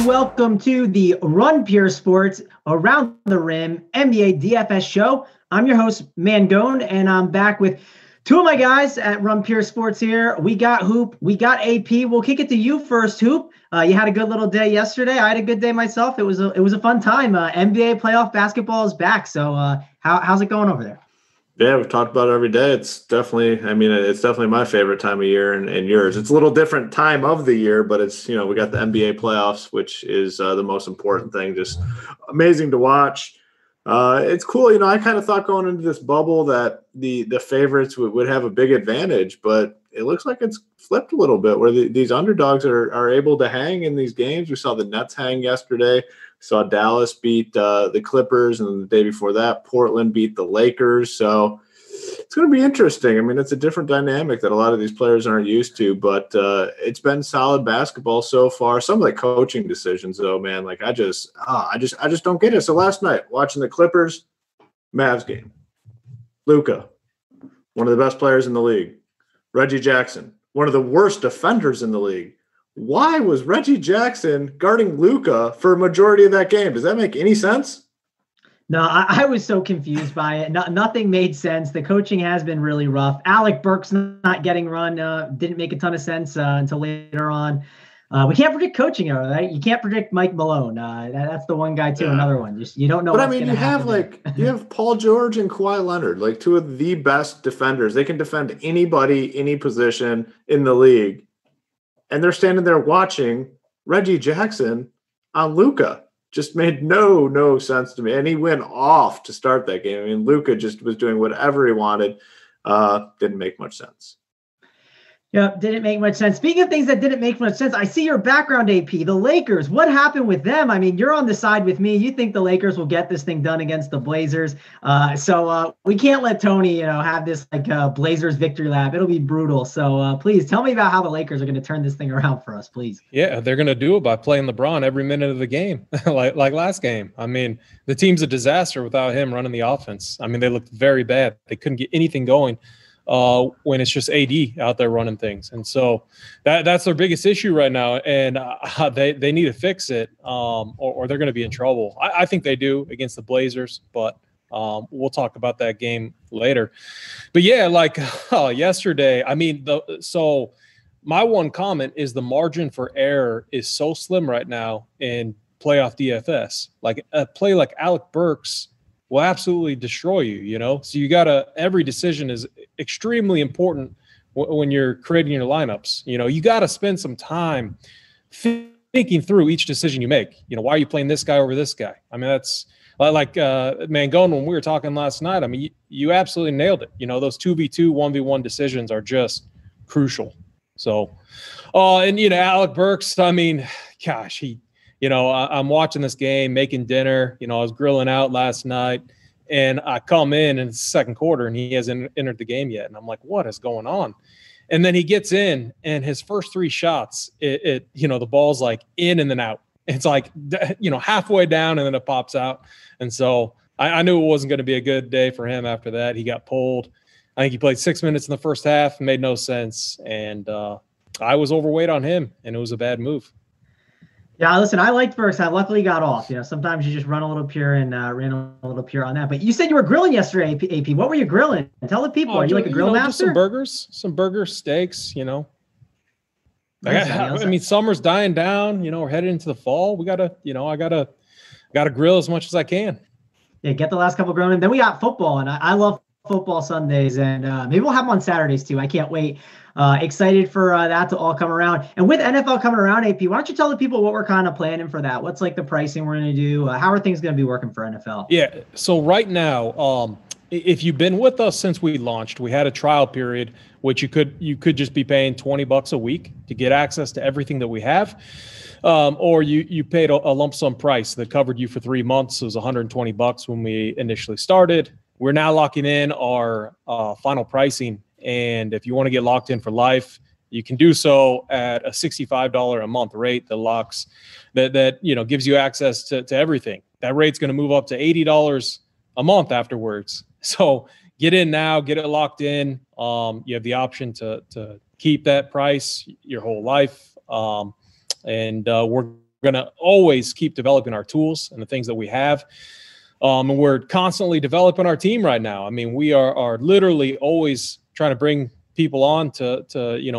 and welcome to the Run Pure Sports Around the Rim NBA DFS show. I'm your host, Mangone, and I'm back with two of my guys at Run Pure Sports here. We got Hoop, we got AP. We'll kick it to you first, Hoop. You had a good little day yesterday. I had a good day myself. It was a fun time. NBA playoff basketball is back. So how's it going over there? Yeah, we've talked about it every day. It's definitely my favorite time of year and yours. It's a little different time of the year, but it's, we got the NBA playoffs, which is the most important thing. Just amazing to watch. It's cool. I kind of thought going into this bubble that the favorites would have a big advantage, but it looks like it's flipped a little bit where these underdogs are able to hang in these games. We saw the Nets hang yesterday. Saw Dallas beat the Clippers, and the day before that, Portland beat the Lakers. So it's going to be interesting. I mean, it's a different dynamic that a lot of these players aren't used to, but it's been solid basketball so far. Some of the coaching decisions, though, man, like I just don't get it. So last night, watching the Clippers Mavs game, Luka, one of the best players in the league, Reggie Jackson, one of the worst defenders in the league. Why was Reggie Jackson guarding Luka for a majority of that game? Does that make any sense? No, I was so confused by it. Nothing made sense. The coaching has been really rough. Alec Burks not getting run didn't make a ton of sense until later on. We can't predict coaching, right? You can't predict Mike Malone. That's the one guy too. Yeah. Another one. Just you don't know. But I mean, you have Paul George and Kawhi Leonard, like two of the best defenders. They can defend anybody, any position in the league. And they're standing there watching Reggie Jackson on Luka. Just made no sense to me. And he went off to start that game. I mean, Luka just was doing whatever he wanted. Didn't make much sense. Yeah, didn't make much sense. Speaking of things that didn't make much sense, I see your background, AP. The Lakers, what happened with them? I mean, you're on the side with me. You think the Lakers will get this thing done against the Blazers. So we can't let Tony, have this Blazers victory lap. It'll be brutal. So please tell me about how the Lakers are going to turn this thing around for us, please. Yeah, they're going to do it by playing LeBron every minute of the game, like last game. I mean, the team's a disaster without him running the offense. I mean, they looked very bad. They couldn't get anything going. When it's just AD out there running things. And so that's their biggest issue right now. And they need to fix it or they're going to be in trouble. I think they do against the Blazers, but we'll talk about that game later. But yeah, yesterday, I mean, so my one comment is the margin for error is so slim right now in playoff DFS. Like a play like Alec Burks will absolutely destroy you, So every decision is extremely important when you're creating your lineups. You got to spend some time thinking through each decision you make. Why are you playing this guy over this guy? I mean, that's like Mangone, when we were talking last night, I mean, you absolutely nailed it. Those 2v2, 1v1 decisions are just crucial. So, Alec Burks, I mean, gosh, I'm watching this game, making dinner. I was grilling out last night, and I come in the second quarter, and he hasn't entered the game yet. And I'm like, what is going on? And then he gets in, and his first three shots, the ball's like in and then out. It's like, halfway down, and then it pops out. And so I knew it wasn't going to be a good day for him after that. He got pulled. I think he played 6 minutes in the first half, made no sense. And I was overweight on him, and it was a bad move. Yeah, listen, I liked Burks. I luckily got off. Sometimes you just run a little pure and ran a little pure on that. But you said you were grilling yesterday, AP. What were you grilling? Tell the people. Are you like a grill master? Some burgers, steaks, I mean, summer's dying down. We're headed into the fall. We gotta, I gotta grill as much as I can. Yeah, get the last couple grilled in. Then we got football, and I love football Sundays, and maybe we'll have them on Saturdays too. I can't wait. Excited for that to all come around. And with NFL coming around, AP, why don't you tell the people what we're kind of planning for that? What's like the pricing we're going to do? How are things going to be working for NFL? Yeah. So right now, if you've been with us since we launched, we had a trial period, which you could just be paying $20 a week to get access to everything that we have. Or you paid a lump sum price that covered you for 3 months. It was $120 when we initially started. We're now locking in our final pricing. And if you want to get locked in for life, you can do so at a $65 a month rate that gives you access to everything. That rate's going to move up to $80 a month afterwards. So get in now, get it locked in. You have the option to keep that price your whole life. And we're going to always keep developing our tools and the things that we have. And we're constantly developing our team right now. I mean, we are literally always trying to bring people on to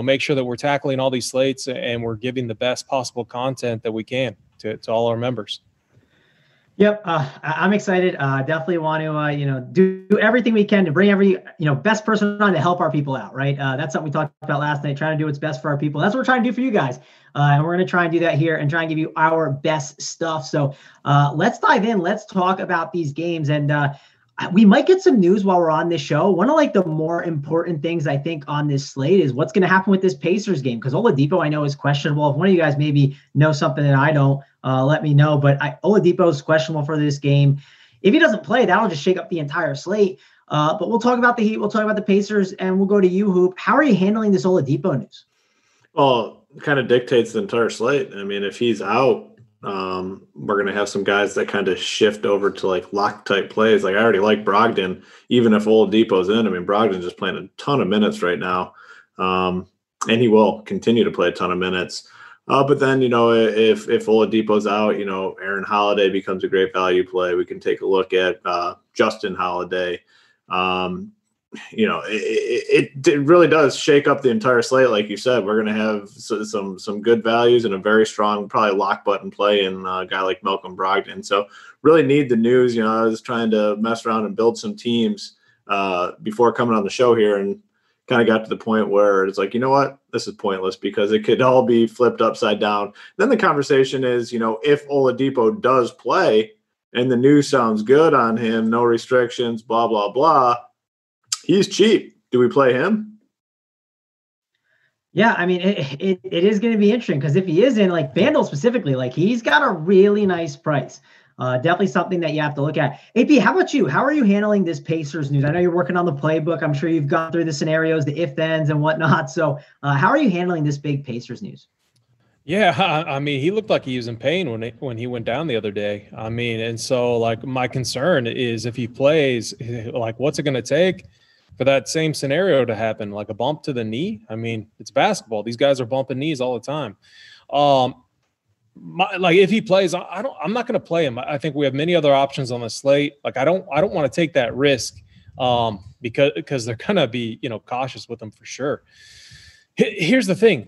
make sure that we're tackling all these slates and we're giving the best possible content that we can to all our members. Yep, I'm excited. Definitely want to, do everything we can to bring every, best person on to help our people out, right? That's something we talked about last night, trying to do what's best for our people. That's what we're trying to do for you guys. And we're going to try and do that here and try and give you our best stuff. So let's dive in. Let's talk about these games. And we might get some news while we're on this show. One of the more important things I think on this slate is what's going to happen with this Pacers game, because Oladipo I know is questionable. If one of you guys maybe know something that I don't, let me know. But Oladipo is questionable for this game. If he doesn't play, that'll just shake up the entire slate. But we'll talk about the Heat. We'll talk about the Pacers, and we'll go to you, Hoop. How are you handling this Oladipo news? Well, it kind of dictates the entire slate. I mean, if he's out, we're going to have some guys that kind of shift over to lock type plays. I already like Brogdon, even if Oladipo's in. I mean, Brogdon's just playing a ton of minutes right now. And he will continue to play a ton of minutes. But then, if Oladipo's out, Aaron Holiday becomes a great value play. We can take a look at Justin Holiday. It really does shake up the entire slate. Like you said, we're going to have some good values and a very strong, probably lock button play in a guy like Malcolm Brogdon. So really need the news. I was trying to mess around and build some teams before coming on the show here, and kind of got to the point where it's you know what, this is pointless because it could all be flipped upside down. Then the conversation is, if Oladipo does play and the news sounds good on him, no restrictions, blah, blah, blah, he's cheap. Do we play him? Yeah, I mean, it is going to be interesting because if he is in FanDuel specifically, he's got a really nice price. Definitely something that you have to look at. AP, how about you? How are you handling this Pacers news? I know you're working on the playbook. I'm sure you've gone through the scenarios, the if-thens and whatnot. So how are you handling this big Pacers news? Yeah, I mean, he looked like he was in pain when he went down the other day. I mean, and so my concern is if he plays, what's it going to take for that same scenario to happen? A bump to the knee? I mean, it's basketball. These guys are bumping knees all the time. If he plays, I'm not going to play him. I think we have many other options on the slate. I don't want to take that risk because they're going to be, cautious with him for sure. Here's the thing,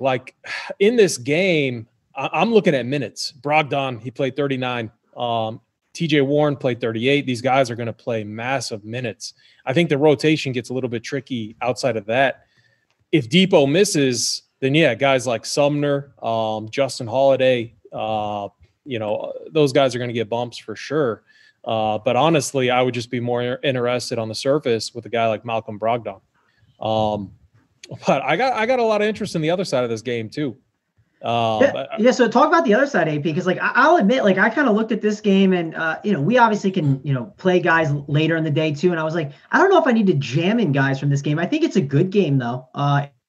in this game, I'm looking at minutes. Brogdon, he played 39. TJ Warren played 38. These guys are going to play massive minutes. I think the rotation gets a little bit tricky outside of that. If Depot misses, then yeah, guys like Sumner, Justin Holiday, those guys are going to get bumps for sure. But honestly, I would just be more interested on the surface with a guy like Malcolm Brogdon. But I got a lot of interest in the other side of this game too. So talk about the other side, AP, because I'll admit, I kind of looked at this game and, we obviously can, play guys later in the day too. And I was I don't know if I need to jam in guys from this game. I think it's a good game though.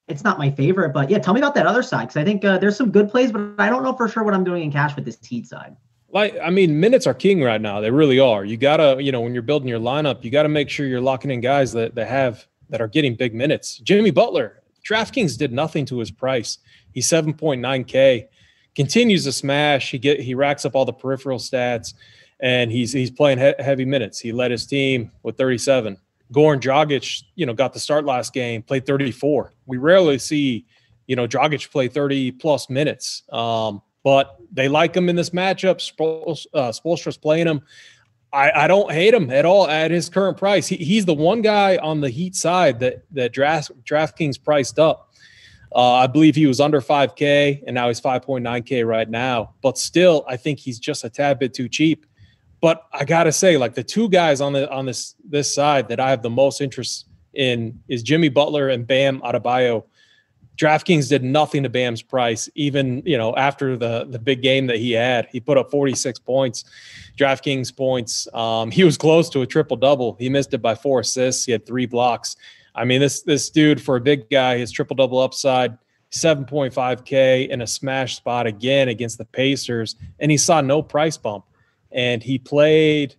It's not my favorite, but yeah, tell me about that other side. Cause I think there's some good plays, but I don't know for sure what I'm doing in cash with this Heat side. Minutes are king right now. They really are. You gotta, when you're building your lineup, you got to make sure you're locking in guys that are getting big minutes. Jimmy Butler, Draftkings did nothing to his price. He's 7.9K, continues to smash. He racks up all the peripheral stats, and he's playing heavy minutes. He led his team with 37. Goran Dragic, got the start last game, played 34. We rarely see, Dragic play 30-plus minutes. But they like him in this matchup. Spoelstra's playing him. I don't hate him at all at his current price. He's the one guy on the Heat side that DraftKings priced up. I believe he was under 5K, and now he's 5.9K right now. But still, I think he's just a tad bit too cheap. But I gotta say, the two guys on this side that I have the most interest in is Jimmy Butler and Bam Adebayo. DraftKings did nothing to Bam's price, even after the big game that he had. He put up 46 points, DraftKings points. He was close to a triple-double. He missed it by 4 assists. He had 3 blocks. I mean, this dude, for a big guy, his triple-double upside, 7.5K in a smash spot again against the Pacers, and he saw no price bump. And he played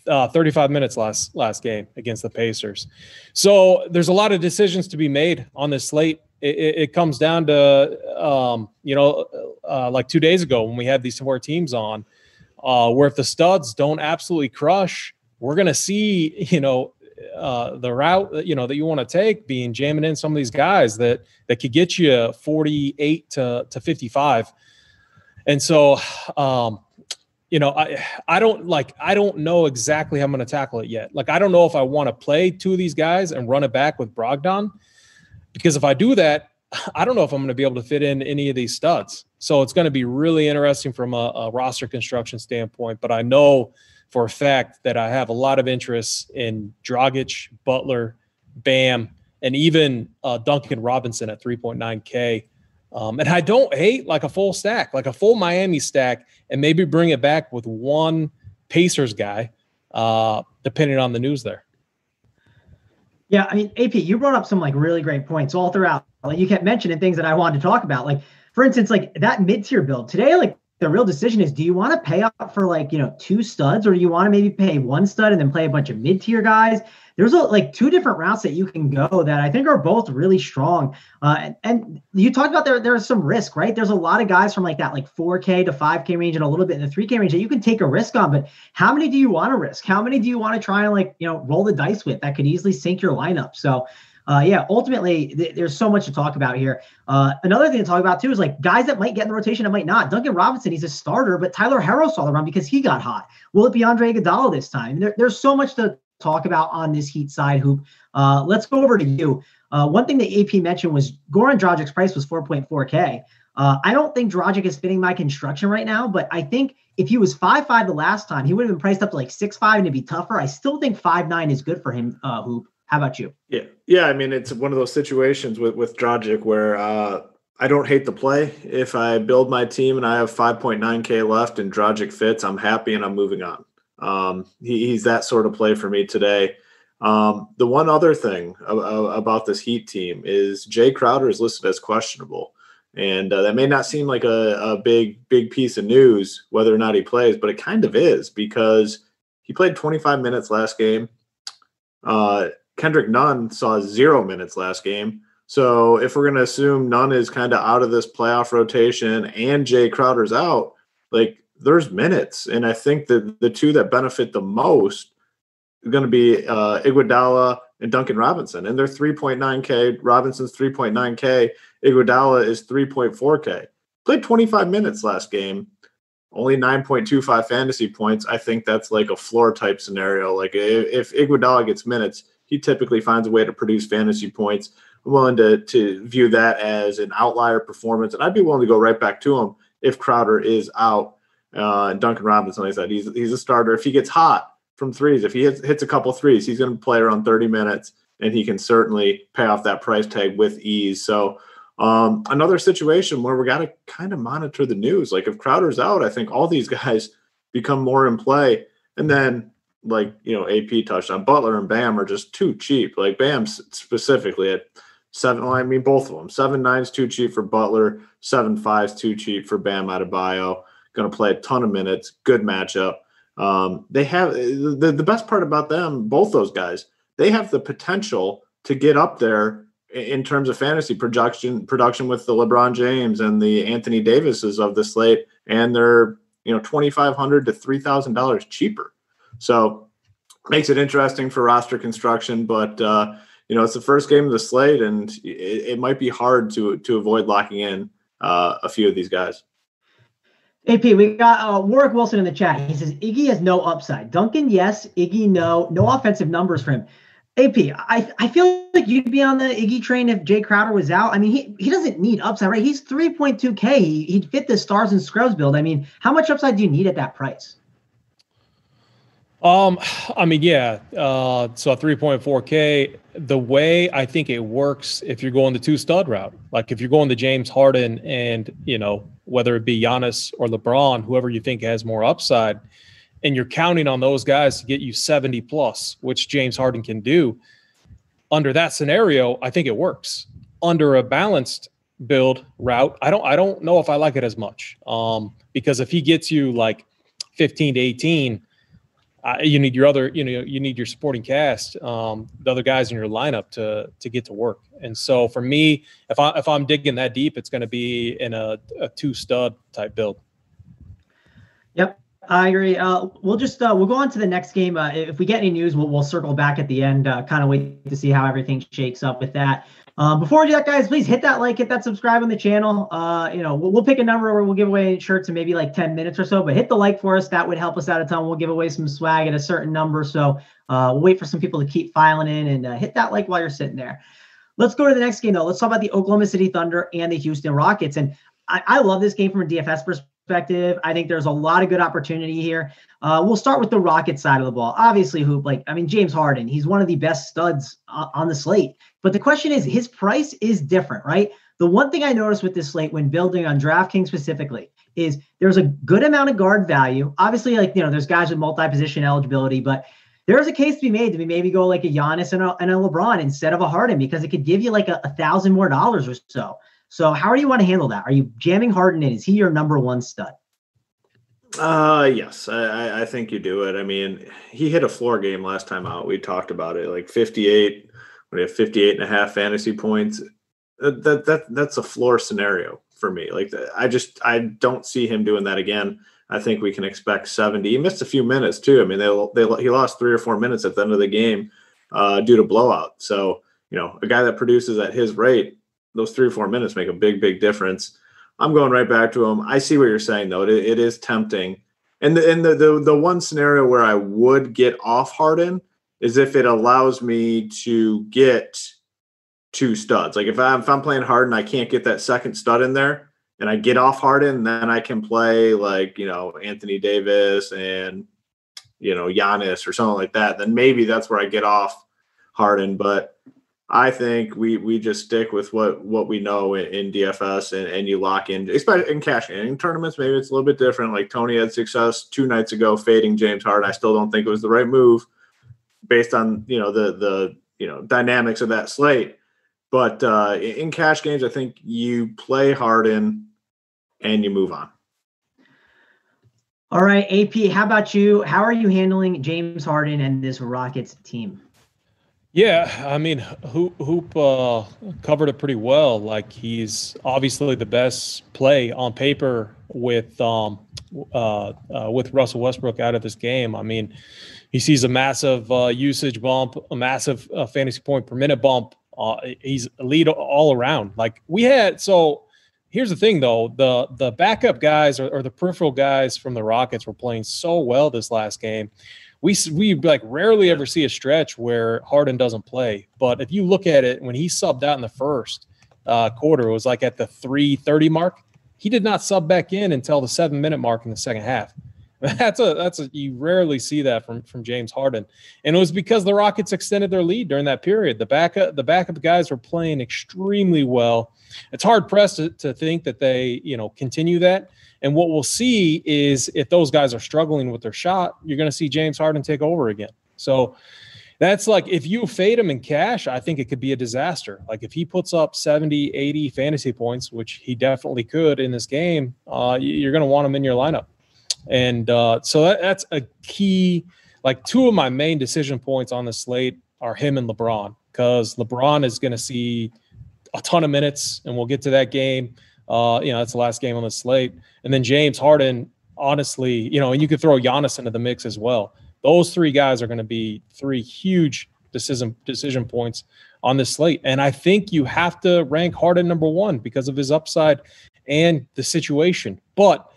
35 minutes last game against the Pacers. So there's a lot of decisions to be made on this slate. it comes down to, like 2 days ago when we had these 4 teams on, where if the studs don't absolutely crush, we're going to see, the route, that you want to take being jamming in some of these guys that could get you 48 to 55. And so, I don't know exactly how I'm going to tackle it yet. Like, I don't know if I want to play 2 of these guys and run it back with Brogdon, because if I do that, I don't know if I'm going to be able to fit in any of these studs. So it's going to be really interesting from a roster construction standpoint. But I know for a fact that I have a lot of interest in Dragic, Butler, Bam, and even Duncan Robinson at 3.9K. And I don't hate like a full stack, like a full Miami stack, and maybe bring it back with one Pacers guy, depending on the news there. Yeah, I mean, AP, you brought up some like really great points all throughout. Like, you kept mentioning things that I wanted to talk about. Like, for instance, like that mid-tier build today, like the real decision is, do you want to pay up for like, 2 studs, or do you want to maybe pay 1 stud and then play a bunch of mid-tier guys? There's like 2 different routes that you can go that I think are both really strong. And you talked about there's some risk, right? There's a lot of guys from like that, like 4K to 5K range and a little bit in the 3K range that you can take a risk on. But how many do you want to risk? How many do you want to try and like, roll the dice with that could easily sink your lineup? So ultimately there's so much to talk about here. Another thing to talk about too is like guys that might get in the rotation and might not. Duncan Robinson, he's a starter, but Tyler Herro saw the run because he got hot. Will it be Andre Iguodala this time? There's so much to talk about on this Heat side, Hoop. Let's go over to you. One thing that AP mentioned was Goran Dragic's price was 4.4K. I don't think Dragic is fitting my construction right now, but I think if he was 5'5" the last time, he would have been priced up to like 6'5" and it'd be tougher. I still think 5'9" is good for him, Hoop. How about you? Yeah. I mean, it's one of those situations with Dragic where I don't hate the play. If I build my team and I have 5.9K left and Dragic fits, I'm happy and I'm moving on. He's that sort of play for me today. The one other thing about this Heat team is Jay Crowder is listed as questionable. And that may not seem like a big piece of news, whether or not he plays, but it kind of is because he played 25 minutes last game. Kendrick Nunn saw 0 minutes last game. So if we're going to assume Nunn is kind of out of this playoff rotation and Jay Crowder's out, like there's minutes. And I think that the 2 that benefit the most are going to be Iguodala and Duncan Robinson. And they're 3.9K. Robinson's 3.9K. Iguodala is 3.4K. Played 25 minutes last game. Only 9.25 fantasy points. I think that's like a floor type scenario. Like if Iguodala gets minutes, he typically finds a way to produce fantasy points. I'm willing to view that as an outlier performance, and I'd be willing to go right back to him if Crowder is out. And Duncan Robinson, like I said, he's a starter. If he gets hot from threes, if he hits a couple threes, he's going to play around 30 minutes, and he can certainly pay off that price tag with ease. So another situation where we got to kind of monitor the news. Like if Crowder's out, I think all these guys become more in play. And then like, AP touched on, Butler and Bam are just too cheap. Like Bam specifically at 7. Well, I mean, both of them. 7.9 is too cheap for Butler. 7.5 is too cheap for Bam Adebayo. Going to play a ton of minutes. Good matchup. They have the best part about them, both those guys, they have the potential to get up there in terms of fantasy production with the LeBron James and the Anthony Davises of the slate, and they're $2,500 to $3,000 cheaper. So makes it interesting for roster construction, but it's the first game of the slate, and it might be hard to avoid locking in a few of these guys. AP, we got Warwick Wilson in the chat. He says Iggy has no upside. Duncan, yes. Iggy, no. No offensive numbers for him. AP, I feel like you'd be on the Iggy train if Jay Crowder was out. I mean, he doesn't need upside, right? He's 3.2K. He'd fit the stars and scrubs build. I mean, how much upside do you need at that price? I mean, yeah. So 3.4K, the way I think it works if you're going the 2 stud route, like if you're going the James Harden and, whether it be Giannis or LeBron, whoever you think has more upside, and you're counting on those guys to get you 70 plus, which James Harden can do. Under that scenario, I think it works. Under a balanced build route, I don't know if I like it as much. Because if he gets you like 15 to 18, you need your other, you need your supporting cast, the other guys in your lineup to get to work. And so for me, if I'm digging that deep, it's going to be in a 2-stud type build. Yep, I agree. We'll go on to the next game. If we get any news, we'll circle back at the end. Kind of wait to see how everything shakes up with that. Before we do that, guys, please hit that like, hit that subscribe on the channel. We'll pick a number where we'll give away shirts in maybe like 10 minutes or so, but hit the like for us. That would help us out a ton. We'll give away some swag at a certain number. So we'll wait for some people to keep filing in, and hit that like while you're sitting there. Let's go to the next game, though. Let's talk about the Oklahoma City Thunder and the Houston Rockets. And I love this game from a DFS perspective. I think there's a lot of good opportunity here. We'll start with the Rockets side of the ball. Obviously, James Harden, he's one of the best studs on the slate. But the question is, his price is different, right? The one thing I noticed with this slate when building on Draftkings specifically is there's a good amount of guard value. Obviously, there's guys with multi-position eligibility, but there's a case to be made to maybe go like a Giannis and a LeBron instead of a Harden, because it could give you like $1,000 more or so. So how do you want to handle that? Are you jamming Harden in? Is he your number one stud? Yes, I think you do it. I mean, he hit a floor game last time out. We talked about it, like 58. We have 58.5 fantasy points. That's a floor scenario for me. Like, I don't see him doing that again. I think we can expect 70. He missed a few minutes too. I mean, he lost 3 or 4 minutes at the end of the game due to blowout. So, a guy that produces at his rate, those 3 or 4 minutes make a big, big difference. I'm going right back to him. I see what you're saying, though. It is tempting. And the one scenario where I would get off Harden is if it allows me to get 2 studs. Like if I'm playing Harden, I can't get that second stud in there, and I get off Harden, then I can play like, Anthony Davis and, Giannis or something like that. Then maybe that's where I get off Harden. But I think we just stick with what we know in DFS and you lock in, especially in cash in tournaments. Maybe it's a little bit different. Like Tony had success 2 nights ago fading James Harden. I still don't think it was the right move based on the dynamics of that slate. But in cash games, I think you play Harden and you move on. All right, AP, how about you? How are you handling James Harden and this Rockets team? Yeah, I mean, Hoop covered it pretty well. Like, he's obviously the best play on paper with Russell Westbrook out of this game. I mean, he sees a massive usage bump, a massive fantasy point per minute bump. He's elite all around. Like so here's the thing, though. The backup guys or the peripheral guys from the Rockets were playing so well this last game. We like rarely ever see a stretch where Harden doesn't play. But if you look at it, when he subbed out in the first quarter, it was like at the 3:30 mark. He did not sub back in until the 7-minute mark in the second half. You rarely see that from James Harden. And it was because the Rockets extended their lead during that period. The backup guys were playing extremely well. It's hard pressed to think that they, continue that. And what we'll see is if those guys are struggling with their shot, you're going to see James Harden take over again. So that's like, if you fade him in cash, I think it could be a disaster. Like if he puts up 70, 80 fantasy points, which he definitely could in this game, you're going to want him in your lineup. And so that's a key. Like 2 of my main decision points on the slate are him and LeBron, because LeBron is going to see a ton of minutes, and we'll get to that game. That's the last game on the slate. And then James Harden, honestly, and you could throw Giannis into the mix as well. Those 3 guys are going to be 3 huge decision points on this slate. And I think you have to rank Harden number 1 because of his upside and the situation. But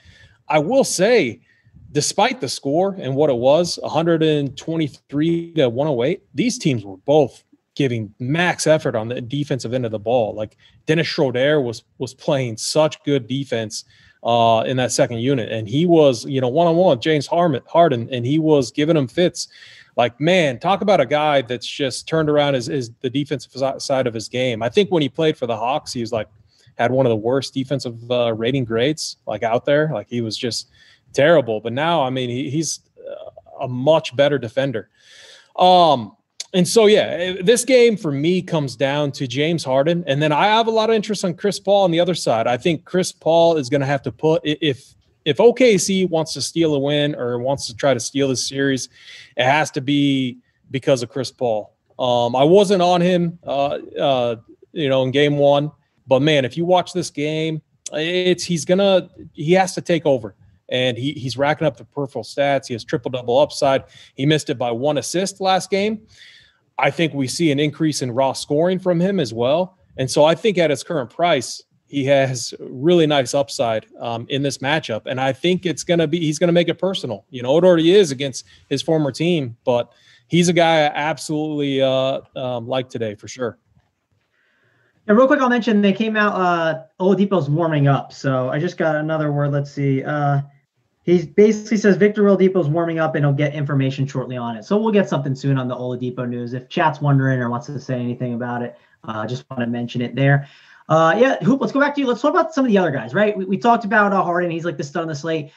I will say, despite the score and what it was, 123 to 108, these teams were both giving max effort on the defensive end of the ball. Like Dennis Schroeder was playing such good defense in that second unit, and he was, one-on-one with James Harden, and he was giving him fits. Like, man, talk about a guy that's just turned around is the defensive side of his game. I think when he played for the Hawks, he was like had one of the worst defensive rating grades like out there. Like he was just terrible. But now, I mean, he's a much better defender. And so, yeah, this game for me comes down to James Harden. And then I have a lot of interest on Chris Paul on the other side. I think Chris Paul is going to have to put, if if OKC wants to steal a win or wants to try to steal the series, it has to be because of Chris Paul. I wasn't on him, in game one, but man, if you watch this game, he has to take over. And he's racking up the peripheral stats. He has triple-double upside. He missed it by 1 assist last game. I think we see an increase in raw scoring from him as well. And so I think at his current price, he has really nice upside in this matchup. And I think he's going to make it personal. It already is against his former team, but he's a guy I absolutely like today for sure. And real quick, I'll mention they came out, Oladipo's warming up. So I just got another word. Let's see. He basically says Victor Oladipo's warming up and he'll get information shortly on it. So we'll get something soon on the Oladipo news. If chat's wondering or wants to say anything about it, just want to mention it there. Hoop, let's go back to you. Let's talk about some of the other guys, right? We talked about Harden. He's like the stud on the slate.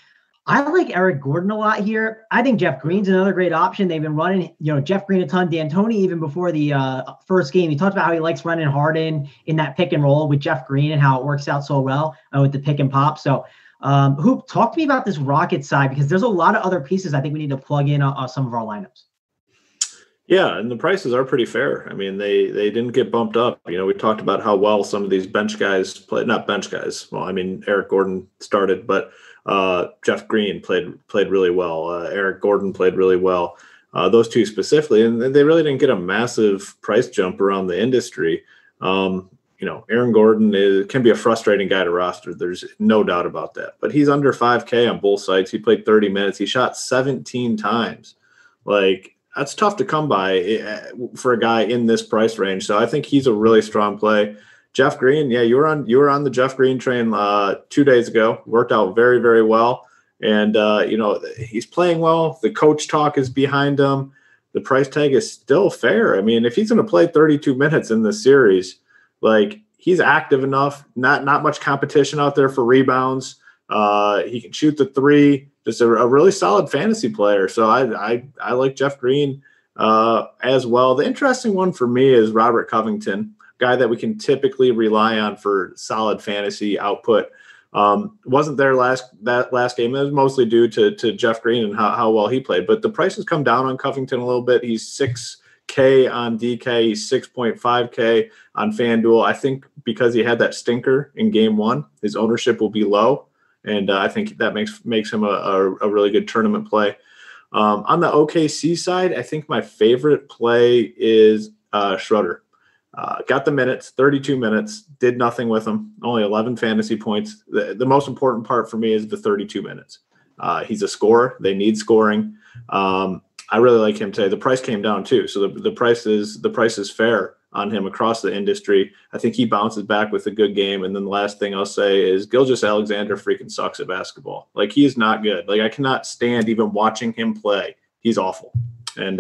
I like Eric Gordon a lot here. I think Jeff Green's another great option. They've been running, Jeff Green a ton. D'Antoni, even before the first game, he talked about how he likes running Harden in that pick and roll with Jeff Green and how it works out so well with the pick and pop. So, Hoop, talk to me about this Rockets side, because there's a lot of other pieces I think we need to plug in some of our lineups. Yeah, and the prices are pretty fair. I mean, they didn't get bumped up. We talked about how well some of these bench guys played. Not bench guys. Well, I mean, Eric Gordon started, but Jeff Green played really well. Eric Gordon played really well. Those two specifically, and they really didn't get a massive price jump around the industry. Aaron Gordon can be a frustrating guy to roster. There's no doubt about that. But he's under 5K on both sides. He played 30 minutes. He shot 17 times. That's tough to come by for a guy in this price range. So I think he's a really strong play. Jeff Green, yeah, you were on the Jeff Green train 2 days ago. Worked out very, very well. And, he's playing well. The coach talk is behind him. The price tag is still fair. I mean, if he's going to play 32 minutes in this series, he's active enough, not much competition out there for rebounds. He can shoot the three, just a really solid fantasy player. So I like Jeff Green as well. The interesting one for me is Robert Covington, guy that we can typically rely on for solid fantasy output. Wasn't there that last game. It was mostly due to Jeff Green and how well he played. But the price has come down on Covington a little bit. He's 6K on DK. He's 6.5K on FanDuel. I think because he had that stinker in game one, his ownership will be low. And I think that makes him a really good tournament play. On the OKC side, I think my favorite play is Schroeder. Got the minutes, 32 minutes, did nothing with him, only 11 fantasy points. The most important part for me is the 32 minutes. He's a scorer. They need scoring. I really like him today. The price came down too. So the price is fair on him across the industry. I think he bounces back with a good game. And then the last thing I'll say is Gilgeous-Alexander freaking sucks at basketball. He is not good. I cannot stand even watching him play. He's awful. And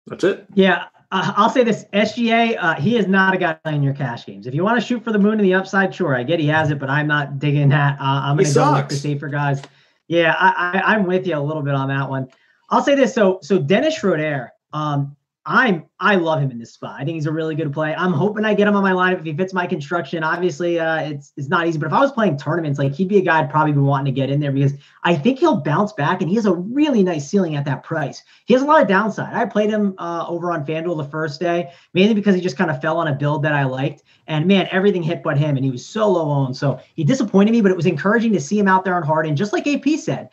that's it. Yeah. I'll say this, SGA, he is not a guy playing your cash games. If you want to shoot for the moon and the upside, sure, I get he has it, but I'm not digging that. I'm going to go with the safer guys. Yeah, I'm with you a little bit on that one. I'll say this, so Dennis Schroeder, I love him in this spot. I think he's a really good play. I'm hoping I get him on my lineup if he fits my construction. Obviously, it's not easy, but if I was playing tournaments, he'd be a guy I'd probably be wanting to get in there because I think he'll bounce back, and he has a really nice ceiling at that price. He has a lot of downside. I played him over on FanDuel the first day, mainly because he just kind of fell on a build that I liked, and man, everything hit but him, and he was so low owned. So he disappointed me, but it was encouraging to see him out there on Harden, just like AP said.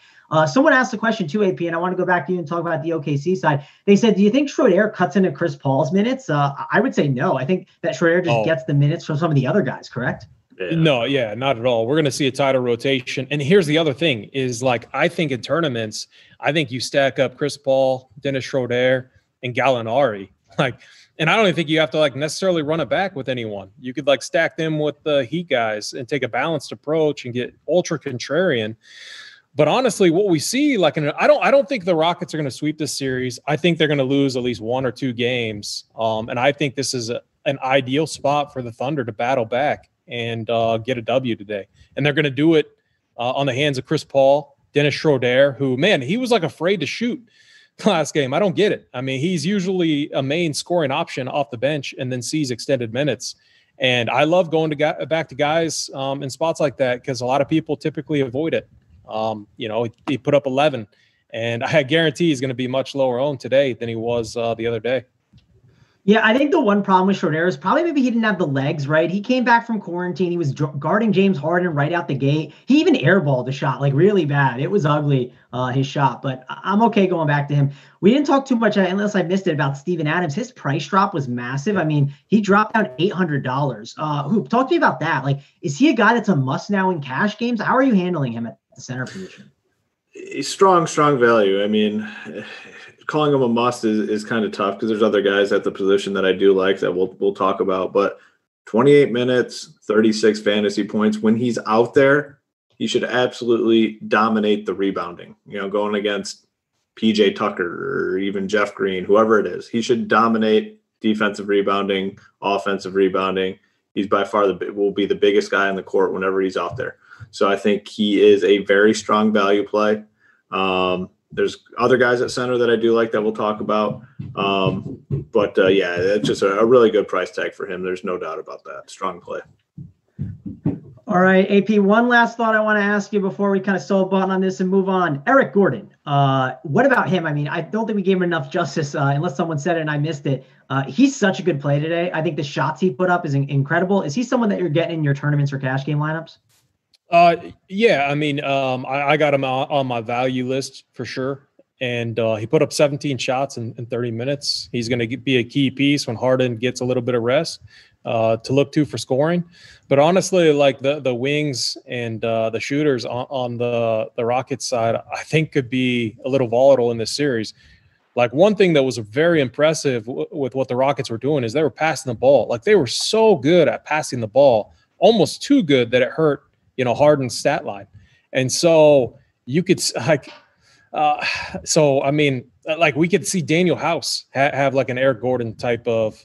Someone asked a question too, AP, and I want to go back to you and talk about the OKC side. They said, do you think Schroeder cuts into Chris Paul's minutes? I would say no. I think that Schroeder just gets the minutes from some of the other guys, correct? Yeah. No, yeah, not at all. We're going to see a tighter rotation. And here's the other thing is I think in tournaments, I think you stack up Chris Paul, Dennis Schroeder, and Gallinari. And I don't even think you have to necessarily run it back with anyone. You could stack them with the Heat guys and take a balanced approach and get ultra contrarian. But honestly, what we see, I don't think the Rockets are going to sweep this series. I think they're going to lose at least 1 or 2 games. And I think this is an ideal spot for the Thunder to battle back and get a W today. And they're going to do it on the hands of Chris Paul, Dennis Schroeder, who, man, he was afraid to shoot last game. I don't get it. I mean, he's usually a main scoring option off the bench and then sees extended minutes. And I love going back to guys in spots like that because a lot of people typically avoid it. He put up 11, and I guarantee he's going to be much lower owned today than he was the other day. Yeah, I think the one problem with Schroeder is probably maybe he didn't have the legs, right? He came back from quarantine. He was guarding James Harden right out the gate. He even airballed the shot, like really bad. It was ugly, his shot, but I'm okay going back to him. We didn't talk too much, unless I missed it, about Steven Adams. His price drop was massive. I mean, he dropped down $800. Hoop, talk to me about that. Like, is he a guy that's a must now in cash games? How are you handling him at the center position? Strong value. I mean, calling him a must is kind of tough because there's other guys at the position that I do like that we'll talk about. But 28 minutes, 36 fantasy points. When he's out there, he should absolutely dominate the rebounding. Going against PJ Tucker or even Jeff Green, whoever it is, he should dominate defensive rebounding, offensive rebounding. He's by far will be the biggest guy on the court whenever he's out there. So I think he is a very strong value play. There's other guys at center that I do like that we'll talk about. But it's just a really good price tag for him. There's no doubt about that. Strong play. All right, AP, one last thought I want to ask you before we kind of sew a button on this and move on. Eric Gordon, what about him? I mean, I don't think we gave him enough justice unless someone said it and I missed it. He's such a good play today. I think the shots he put up is incredible. Is he someone that you're getting in your tournaments or cash game lineups? Yeah, I mean, I got him on my value list for sure. And he put up 17 shots in 30 minutes. He's going to be a key piece when Harden gets a little bit of rest to look to for scoring. But honestly, like the wings and the shooters on the Rockets side, I think could be a little volatile in this series. Like one thing that was very impressive with what the Rockets were doing is they were passing the ball. Like they were so good at passing the ball, almost too good that it hurt Harden's stat line. And so you could we could see Daniel House have like an Eric Gordon type of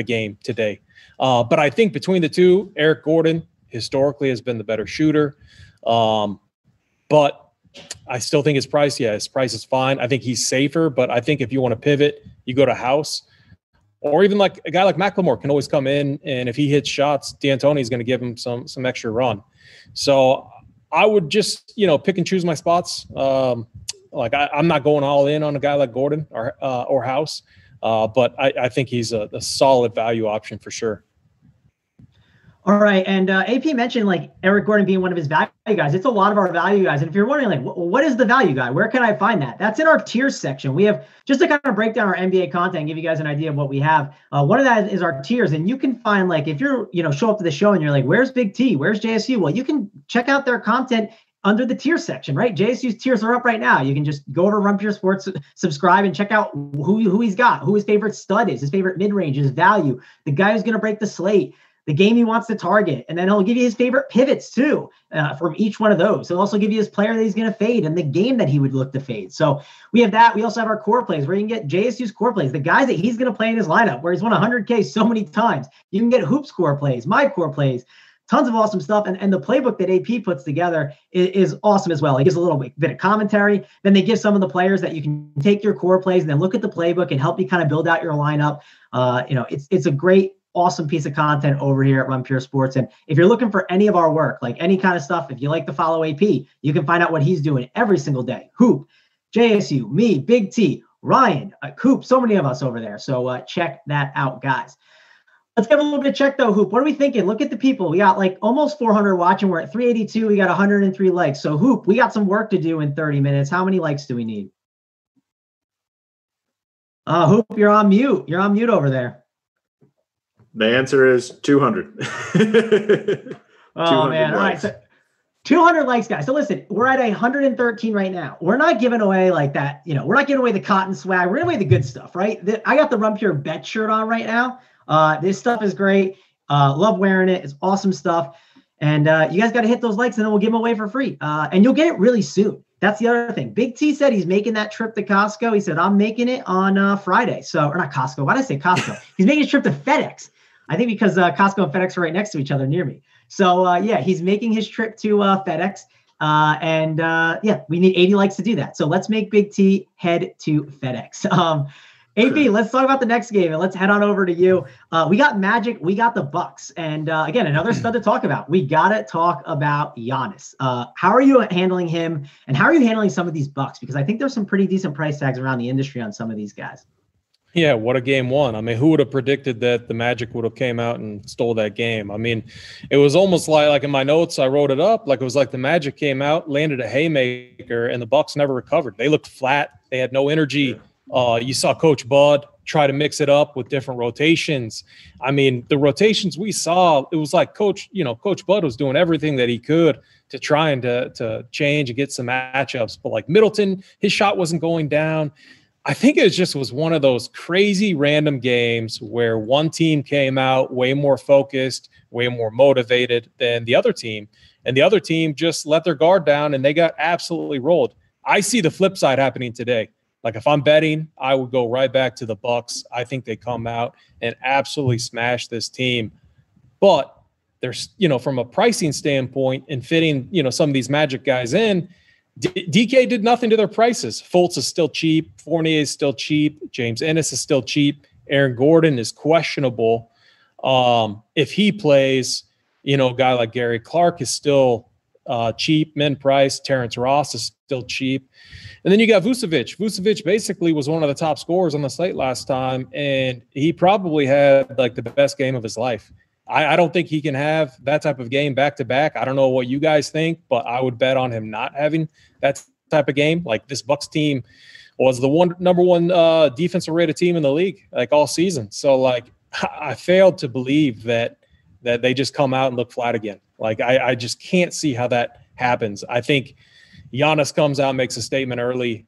game today. But I think between the two, Eric Gordon historically has been the better shooter. But I still think his price is fine. I think he's safer, but I think if you want to pivot, you go to House. Or even like a guy like McLemore can always come in, and if he hits shots, D'Antoni is going to give him some extra run. So I would just pick and choose my spots. I'm not going all in on a guy like Gordon or House, but I think he's a solid value option for sure. All right, and AP mentioned like Eric Gordon being one of his value guys. It's a lot of our value guys, and if you're wondering like, what is the value guy? Where can I find that? That's in our tiers section. We have, just to kind of break down our NBA content and give you guys an idea of what we have. One of that is our tiers, and you can find like if you're show up to the show and you're like, where's Big T? Where's JSU? Well, you can check out their content under the tier section, right? JSU's tiers are up right now. You can just go over to Run Pure Sports, subscribe, and check out who he's got, who his favorite stud is, his favorite mid-range, his value, the guy who's going to break the slate, the game he wants to target. And then he'll give you his favorite pivots too from each one of those. He'll also give you his player that he's going to fade and the game that he would look to fade. So we have that. We also have our core plays where you can get JSU's core plays, the guys that he's going to play in his lineup, where he's won 100K so many times. You can get Hoop's core plays, my core plays, tons of awesome stuff. And the playbook that AP puts together is awesome as well. He gives a little bit of commentary. Then they give some of the players that you can take your core plays and then look at the playbook and help you kind of build out your lineup. It's a great, awesome piece of content over here at Run Pure Sports. And if you're looking for any of our work, like any kind of stuff, if you like to follow AP, you can find out what he's doing every single day. Hoop, JSU, me, Big T, Ryan, Coop, so many of us over there. So check that out, guys. Let's give a little bit of check though, Hoop. What are we thinking? Look at the people. We got like almost 400 watching. We're at 382. We got 103 likes. So Hoop, we got some work to do in 30 minutes. How many likes do we need? Hoop, you're on mute. You're on mute over there. The answer is 200. Oh, man. All right. So 200 likes, guys. So listen, we're at 113 right now. We're not giving away like that. We're not giving away the cotton swag. We're giving away the good stuff, right? I got the Run Pure Bet shirt on right now. This stuff is great. Love wearing it. It's awesome stuff. And you guys got to hit those likes and then we'll give them away for free. And you'll get it really soon. That's the other thing. Big T said he's making that trip to Costco. He said, I'm making it on Friday. Or not Costco. Why did I say Costco? He's making a trip to FedEx. I think because Costco and FedEx are right next to each other near me. So, he's making his trip to FedEx. We need 80 likes to do that. So let's make Big T head to FedEx. AP, let's talk about the next game, and let's head on over to you. We got Magic, we got the Bucks, and again, another stud to talk about. We gotta talk about Giannis. How are you handling him, and how are you handling some of these Bucks? Because I think there's some pretty decent price tags around the industry on some of these guys. Yeah, what a game one. I mean, who would have predicted that the Magic would have came out and stole that game? I mean, it was almost like in my notes, I wrote it up, like it was like the Magic came out, landed a haymaker, and the Bucks never recovered. They looked flat. They had no energy. You saw Coach Bud try to mix it up with different rotations. I mean, the rotations we saw, it was like Coach Bud was doing everything that he could to try and to change and get some matchups. But like Middleton, his shot wasn't going down. I think it was one of those crazy random games where one team came out way more focused, way more motivated than the other team. And the other team just let their guard down and they got absolutely rolled. I see the flip side happening today. Like if I'm betting, I would go right back to the Bucks. I think they come out and absolutely smash this team. But there's, from a pricing standpoint and fitting, some of these Magic guys in, DK did nothing to their prices. Fultz is still cheap. Fournier is still cheap. James Ennis is still cheap. Aaron Gordon is questionable. If he plays, a guy like Gary Clark is still cheap, min price. Terrence Ross is still cheap. And then you got Vucevic. Vucevic basically was one of the top scorers on the slate last time, and he probably had like the best game of his life. I don't think he can have that type of game back-to-back. I don't know what you guys think, but I would bet on him not having that type of game. Like this Bucks team was the number one defensive rated team in the league, like all season. So like I failed to believe that they just come out and look flat again. Like I just can't see how that happens. I think Giannis comes out, makes a statement early.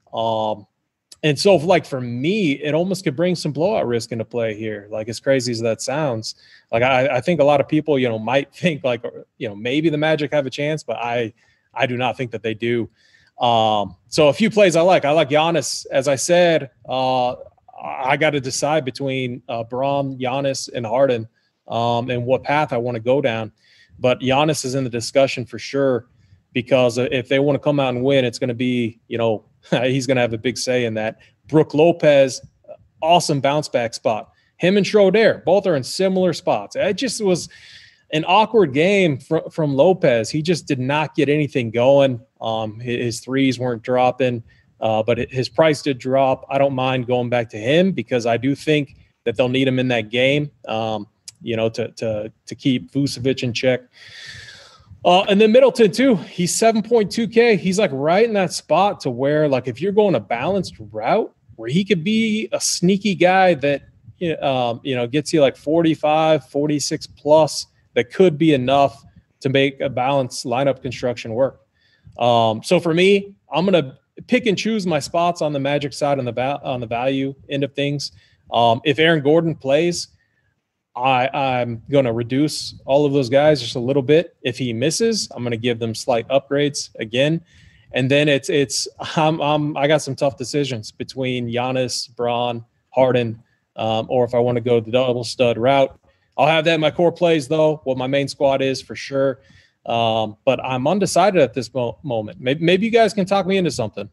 And so, like, for me, it almost could bring some blowout risk into play here. Like, as crazy as that sounds, like, I think a lot of people, might think, like, maybe the Magic have a chance, but I do not think that they do. So a few plays I like Giannis. As I said, I got to decide between Braun, Giannis, and Harden and what path I want to go down. But Giannis is in the discussion for sure, because if they want to come out and win, it's going to be, he's going to have a big say in that. Brook Lopez, awesome bounce back spot. Him and Schroeder, both are in similar spots. It just was an awkward game from Lopez. He just did not get anything going. His threes weren't dropping, but his price did drop. I don't mind going back to him because I do think that they'll need him in that game, to keep Vucevic in check. And then Middleton too, he's 7.2K. He's like right in that spot to where, like, if you're going a balanced route where he could be a sneaky guy that, gets you like 45, 46 plus, that could be enough to make a balanced lineup construction work. So for me, I'm going to pick and choose my spots on the Magic side on the value end of things. If Aaron Gordon plays, I'm going to reduce all of those guys just a little bit. If he misses, I'm going to give them slight upgrades again. And then I got some tough decisions between Giannis, Braun, Harden, or if I want to go the double stud route. I'll have that in my core plays, though, what my main squad is for sure. But I'm undecided at this moment. Maybe you guys can talk me into something.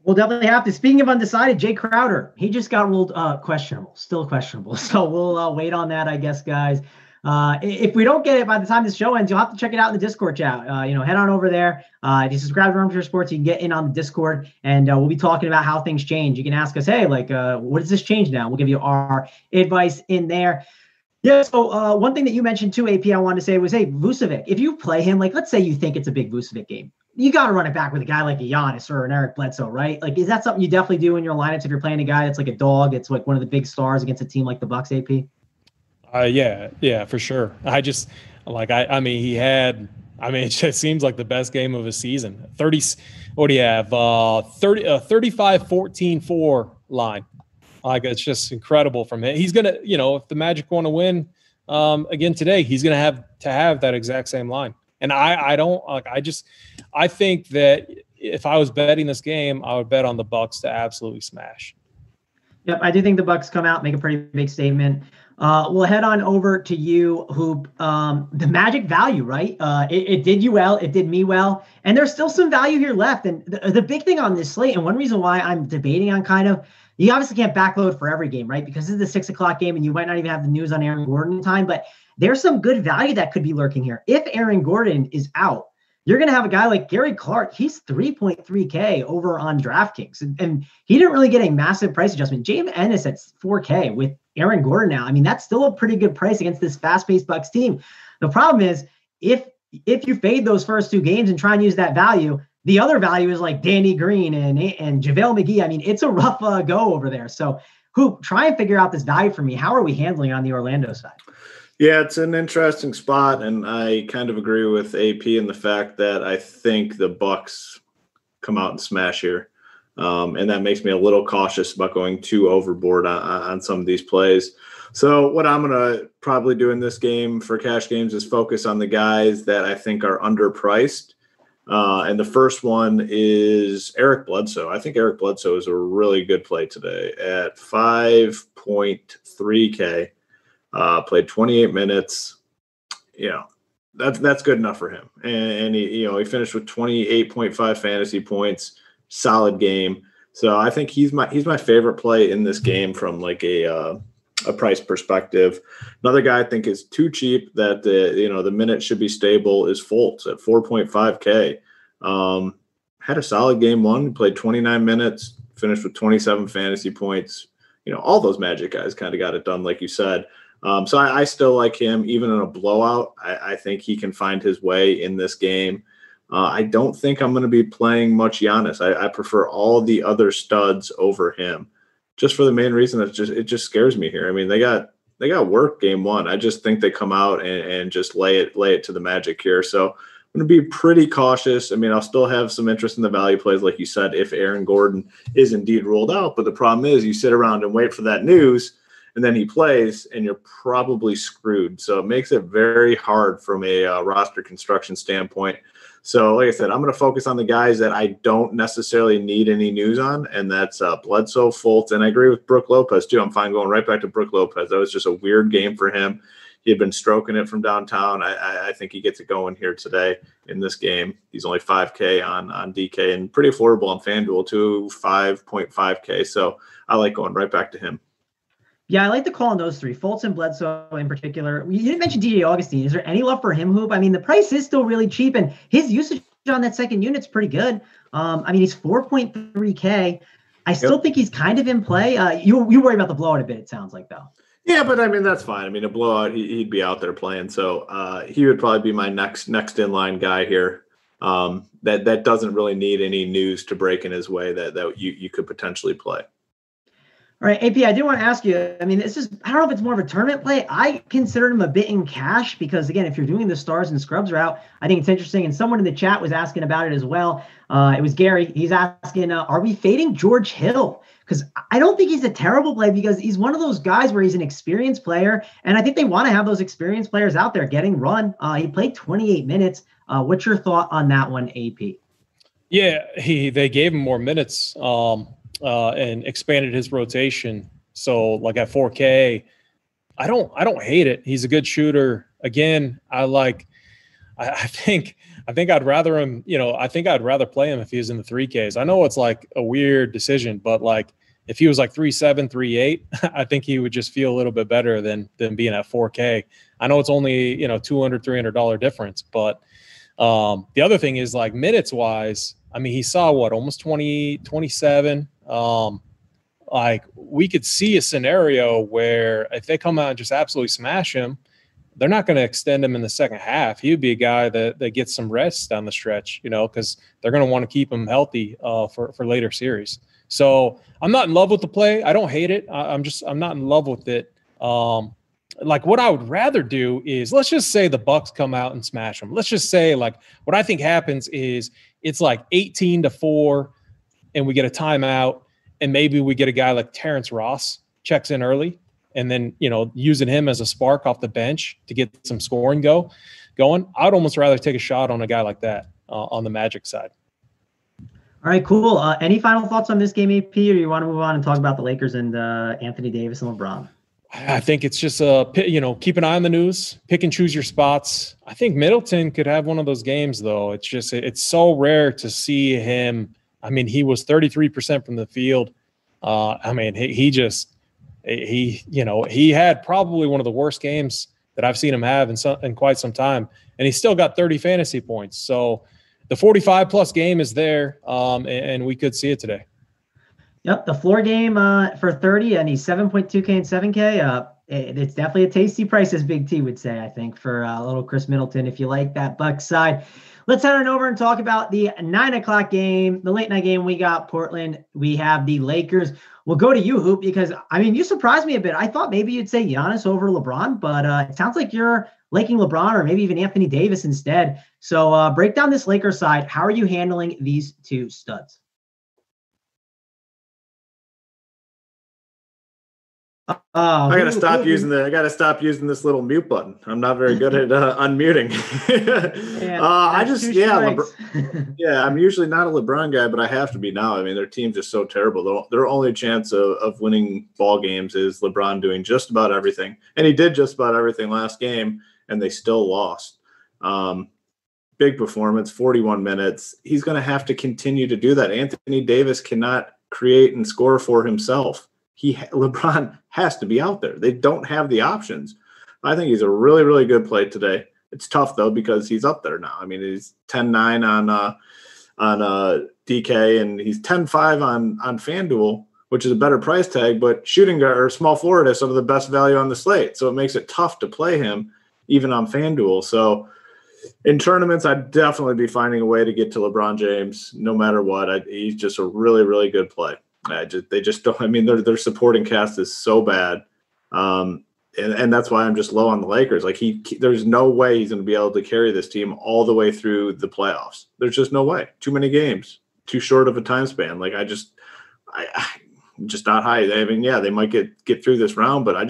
We'll definitely have to. Speaking of undecided, Jay Crowder, he just got ruled questionable, still questionable. So we'll wait on that, I guess, guys. If we don't get it by the time this show ends, you'll have to check it out in the Discord chat. Head on over there. If you subscribe to Armchair Sports, you can get in on the Discord, and we'll be talking about how things change. You can ask us, hey, what does this change now? We'll give you our advice in there. Yeah, so one thing that you mentioned too, AP, I wanted to say was, hey, Vucevic, if you play him, like, let's say you think it's a big Vucevic game, you got to run it back with a guy like a Giannis or an Eric Bledsoe, right? Like, is that something you definitely do in your lineups if you're playing a guy that's like a dog, it's like one of the big stars against a team like the Bucks, AP? Yeah, for sure. I just, it just seems like the best game of his season. 30, what do you have? 35-14-4 line. Like, it's just incredible from him. He's going to, if the Magic want to win again today, he's going to have that exact same line. And I think that if I was betting this game, I would bet on the Bucks to absolutely smash. Yep, I do think the Bucks come out, make a pretty big statement. We'll head on over to you, Hoop. The Magic value, right? It did you well. It did me well. And there's still some value here left. And the big thing on this slate, and one reason why I'm debating on kind of You obviously can't backload for every game, right? Because this is the 6 o'clock game and you might not even have the news on Aaron Gordon in time, but there's some good value that could be lurking here. If Aaron Gordon is out, you're going to have a guy like Gary Clark. He's 3.3K over on DraftKings. And he didn't really get a massive price adjustment. James Ennis at 4K with Aaron Gordon now. I mean, that's still a pretty good price against this fast-paced Bucks team. The problem is if you fade those first 2 games and try and use that value, the other value is like Danny Green and JaVale McGee. I mean, it's a rough go over there. So try and figure out this value for me. How are we handling it on the Orlando side? Yeah, it's an interesting spot, and I kind of agree with AP in the fact that I think the Bucks come out and smash here, and that makes me a little cautious about going too overboard on some of these plays. So what I'm going to probably do in this game for cash games is focus on the guys that I think are underpriced, and the first one is Eric Bledsoe. I think Eric Bledsoe is a really good play today at 5.3K. Played 28 minutes. That's good enough for him. And he finished with 28.5 fantasy points. Solid game. So I think he's my favorite play in this game from like a price perspective. Another guy I think is too cheap that the minute should be stable is Fultz at 4.5K. Had a solid game 1. He played 29 minutes, finished with 27 fantasy points. All those Magic guys kind of got it done, like you said. So I still like him, even in a blowout. I think he can find his way in this game. I don't think I'm going to be playing much Giannis. I prefer all the other studs over him, just for the main reason that it just scares me here. I mean, they got work game 1. I just think they come out and just lay it to the Magic here. So I'm going to be pretty cautious. I mean, I'll still have some interest in the value plays, like you said, if Aaron Gordon is indeed ruled out. But the problem is you sit around and wait for that news, and then he plays, and you're probably screwed. So it makes it very hard from a roster construction standpoint. So like I said, I'm going to focus on the guys that I don't necessarily need any news on, and that's Bledsoe, Fultz, and I agree with Brook Lopez too. I'm fine going right back to Brook Lopez. That was just a weird game for him. He had been stroking it from downtown. I think he gets it going here today in this game. He's only 5K on DK and pretty affordable on FanDuel too, 5.5K. So I like going right back to him. Yeah, I like the call on those 3, Fultz and Bledsoe in particular. You didn't mention DJ Augustine. Is there any love for him, Hoop? I mean, the price is still really cheap, and his usage on that second unit's pretty good. I mean, he's 4.3K. I still think he's kind of in play. You worry about the blowout a bit, it sounds like, though. Yeah, but I mean, that's fine. I mean, a blowout, he'd be out there playing. So he would probably be my next in line guy here. That doesn't really need any news to break in his way that you could potentially play. All right, AP, I do want to ask you, I mean, I don't know if it's more of a tournament play. I consider him a bit in cash because, again, if you're doing the stars and scrubs route, I think it's interesting. And someone in the chat was asking about it as well. It was Gary. He's asking, are we fading George Hill? Because I don't think he's a terrible play because he's one of those guys where he's an experienced player. And I think they want to have those experienced players out there getting run. He played 28 minutes. What's your thought on that one, AP? Yeah, they gave him more minutes. And expanded his rotation. So like at 4K, I don't hate it. He's a good shooter. Again, I think I'd rather him, I think I'd rather play him if he was in the 3Ks. I know it's like a weird decision, but like if he was like 3.7, 3.8, I think he would just feel a little bit better than being at 4K. I know it's only, $200, $300 difference, but the other thing is like minutes wise, I mean, he saw almost 27. Like we could see a scenario where if they come out and just absolutely smash him, they're not going to extend him in the second half. He would be a guy that gets some rest down the stretch, because they're going to want to keep him healthy for later series. So I'm not in love with the play. I don't hate it. I'm not in love with it. Like what I would rather do is let's just say the Bucks come out and smash them. Let's just say like what I think happens is it's like 18-4 and we get a timeout and maybe we get a guy like Terrence Ross checks in early and then, using him as a spark off the bench to get some scoring going. I'd almost rather take a shot on a guy like that on the Magic side. All right, cool. Any final thoughts on this game, AP, or you want to move on and talk about the Lakers and Anthony Davis and LeBron? I think it's just keep an eye on the news, pick and choose your spots. I think Middleton could have one of those games though. It's so rare to see him. I mean, he was 33% from the field I mean, he had probably one of the worst games that I've seen him have in quite some time, and he still got 30 fantasy points. So the 45-plus game is there, and we could see it today. Yep, the floor game for 30, and he's 7.2K and 7K. It's definitely a tasty price, as Big T would say, I think, for little Chris Middleton, if you like that Bucks side. Let's head on over and talk about the 9 o'clock game, the late night game. We got Portland. We have the Lakers. We'll go to you, Hoop, because, I mean, you surprised me a bit. I thought maybe you'd say Giannis over LeBron, but it sounds like you're liking LeBron or maybe even Anthony Davis instead. So break down this Lakers side. How are you handling these two studs? I gotta stop using this little mute button. I'm not very good at unmuting. I'm usually not a LeBron guy, but I have to be now. I mean, their team's just so terrible. Their only chance of winning ball games is LeBron doing just about everything, and he did just about everything last game, and they still lost. Big performance, 41 minutes. He's going to have to continue to do that. Anthony Davis cannot create and score for himself. LeBron has to be out there. They don't have the options. I think he's a really, really good play today. It's tough though because he's up there now. I mean, he's 10-9 on DK, and he's 10-5 on FanDuel, which is a better price tag. But shooting guard or small forward has some of the best value on the slate, so it makes it tough to play him even on FanDuel. So in tournaments, I'd definitely be finding a way to get to LeBron James no matter what. He's just a really, really good play. They just don't. I mean, their supporting cast is so bad, and that's why I'm just low on the Lakers. Like there's no way he's going to be able to carry this team all the way through the playoffs. There's just no way. Too many games, too short of a time span. Like I'm just not high. I mean, yeah, they might get through this round, but I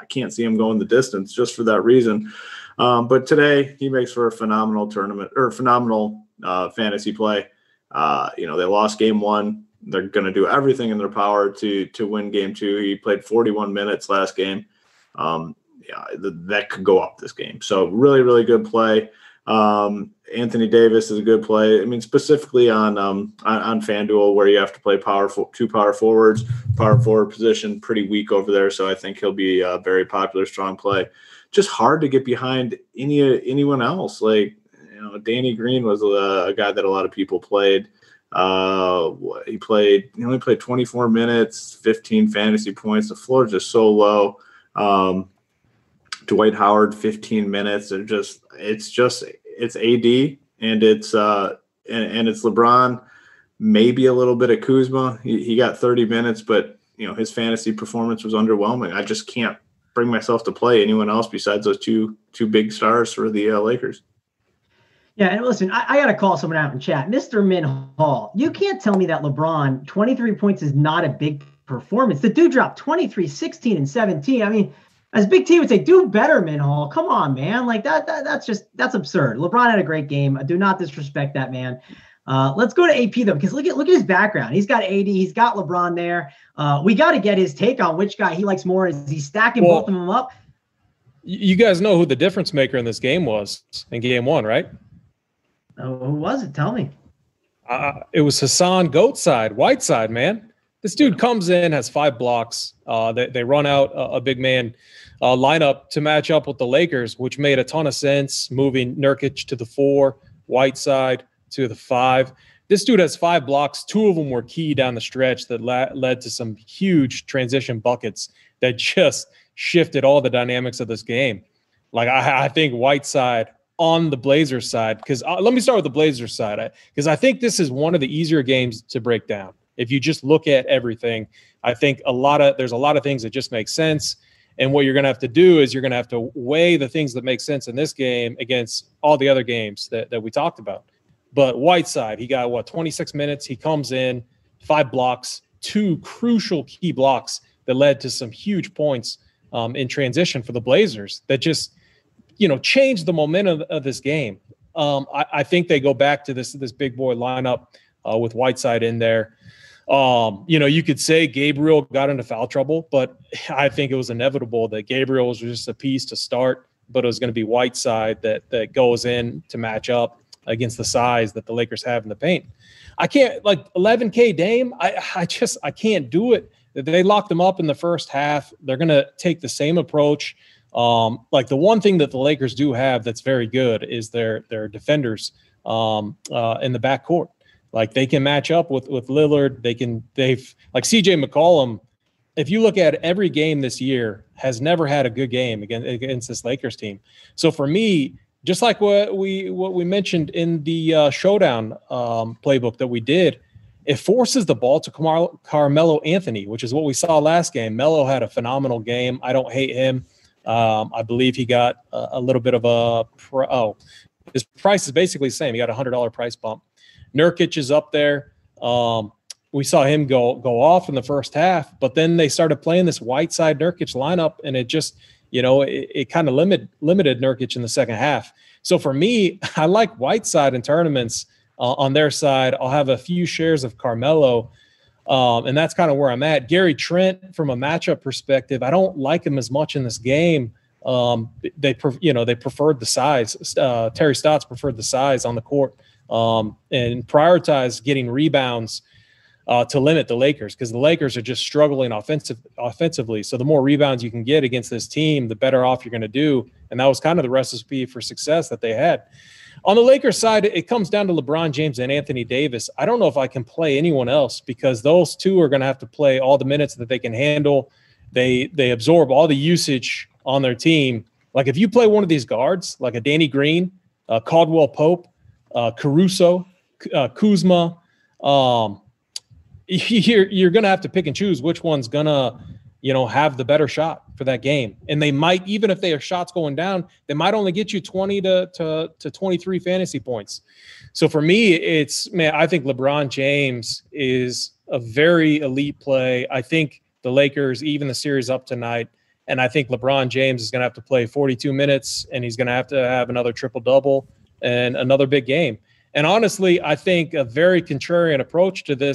can't see him going the distance just for that reason. But today he makes for a phenomenal tournament or phenomenal fantasy play. They lost game one. They're going to do everything in their power to win game two. He played 41 minutes last game. That could go up this game. So really, really good play. Anthony Davis is a good play. I mean, specifically on FanDuel where you have to play two power forwards. Power forward position pretty weak over there, so I think he'll be a very popular, strong play. Just hard to get behind anyone else. Like Danny Green was a guy that a lot of people played. He only played 24 minutes, 15 fantasy points. The floor is just so low. Dwight Howard, 15 minutes. It's AD and it's LeBron, maybe a little bit of Kuzma. He got 30 minutes, but his fantasy performance was underwhelming. I just can't bring myself to play anyone else besides those two big stars for the Lakers. Yeah, and listen, I got to call someone out in chat. Mr. Min Hall, you can't tell me that LeBron, 23 points is not a big performance. The dude dropped 23, 16, and 17. I mean, as Big T would say, do better, Min Hall. Come on, man. Like that's absurd. LeBron had a great game. Do not disrespect that man. Let's go to AP, though, because look at his background. He's got AD. He's got LeBron there. We got to get his take on which guy he likes more. Is he stacking both of them up? You guys know who the difference maker in this game was in game one, right? Who was it? Tell me. It was Hassan Whiteside, man. This dude comes in, has 5 blocks. They run out a big man lineup to match up with the Lakers, which made a ton of sense, moving Nurkic to the 4, Whiteside to the 5. This dude has 5 blocks. 2 of them were key down the stretch that led to some huge transition buckets that just shifted all the dynamics of this game. Like I think Whiteside on the Blazers side, because let me start with the Blazers side, because I think this is one of the easier games to break down. If you just look at everything, I think there's a lot of things that just make sense. And what you're going to have to do is you're going to have to weigh the things that make sense in this game against all the other games that we talked about. But Whiteside, he got 26 minutes. He comes in, 5 blocks, 2 crucial key blocks that led to some huge points in transition for the Blazers that just changed the momentum of this game. I think they go back to this big boy lineup with Whiteside in there. You could say Gabriel got into foul trouble, but I think it was inevitable that Gabriel was just a piece to start, but it was going to be Whiteside that goes in to match up. against the size that the Lakers have in the paint. I can't, like 11K Dame, I can't do it. They locked him up in the first half. They're going to take the same approach. Like the one thing that the Lakers do have that's very good is their defenders in the backcourt. Like they can match up with Lillard. They've like CJ McCollum. If you look at every game this year, has never had a good game against this Lakers team. So for me, just like what we mentioned in the showdown playbook that we did, it forces the ball to Carmelo Anthony, which is what we saw last game. Melo had a phenomenal game. I don't hate him. I believe he got a little bit of his price is basically the same. He got a $100 price bump. Nurkic is up there. We saw him go off in the first half, but then they started playing this Whiteside Nurkic lineup, and it just, it kind of limited Nurkic in the second half. So for me, I like Whiteside in tournaments on their side. I'll have a few shares of Carmelo, and that's kind of where I'm at. Gary Trent, from a matchup perspective, I don't like him as much in this game. They preferred the size. Terry Stotts preferred the size on the court and prioritized getting rebounds to limit the Lakers, because the Lakers are just struggling offensively. So the more rebounds you can get against this team, the better off you're going to do. And that was kind of the recipe for success that they had. On the Lakers side, it comes down to LeBron James and Anthony Davis. I don't know if I can play anyone else, because those two are going to have to play all the minutes that they can handle. They absorb all the usage on their team. Like if you play one of these guards, like a Danny Green, Caldwell Pope, Caruso, Kuzma, you're going to have to pick and choose which one's going to, have the better shot for that game. And they might, even if their shots going down, they might only get you 20 to 23 fantasy points. So for me, I think LeBron James is a very elite play. I think the Lakers even the series up tonight, and I think LeBron James is going to have to play 42 minutes, and he's going to have another triple-double and another big game. And honestly, I think a very contrarian approach to the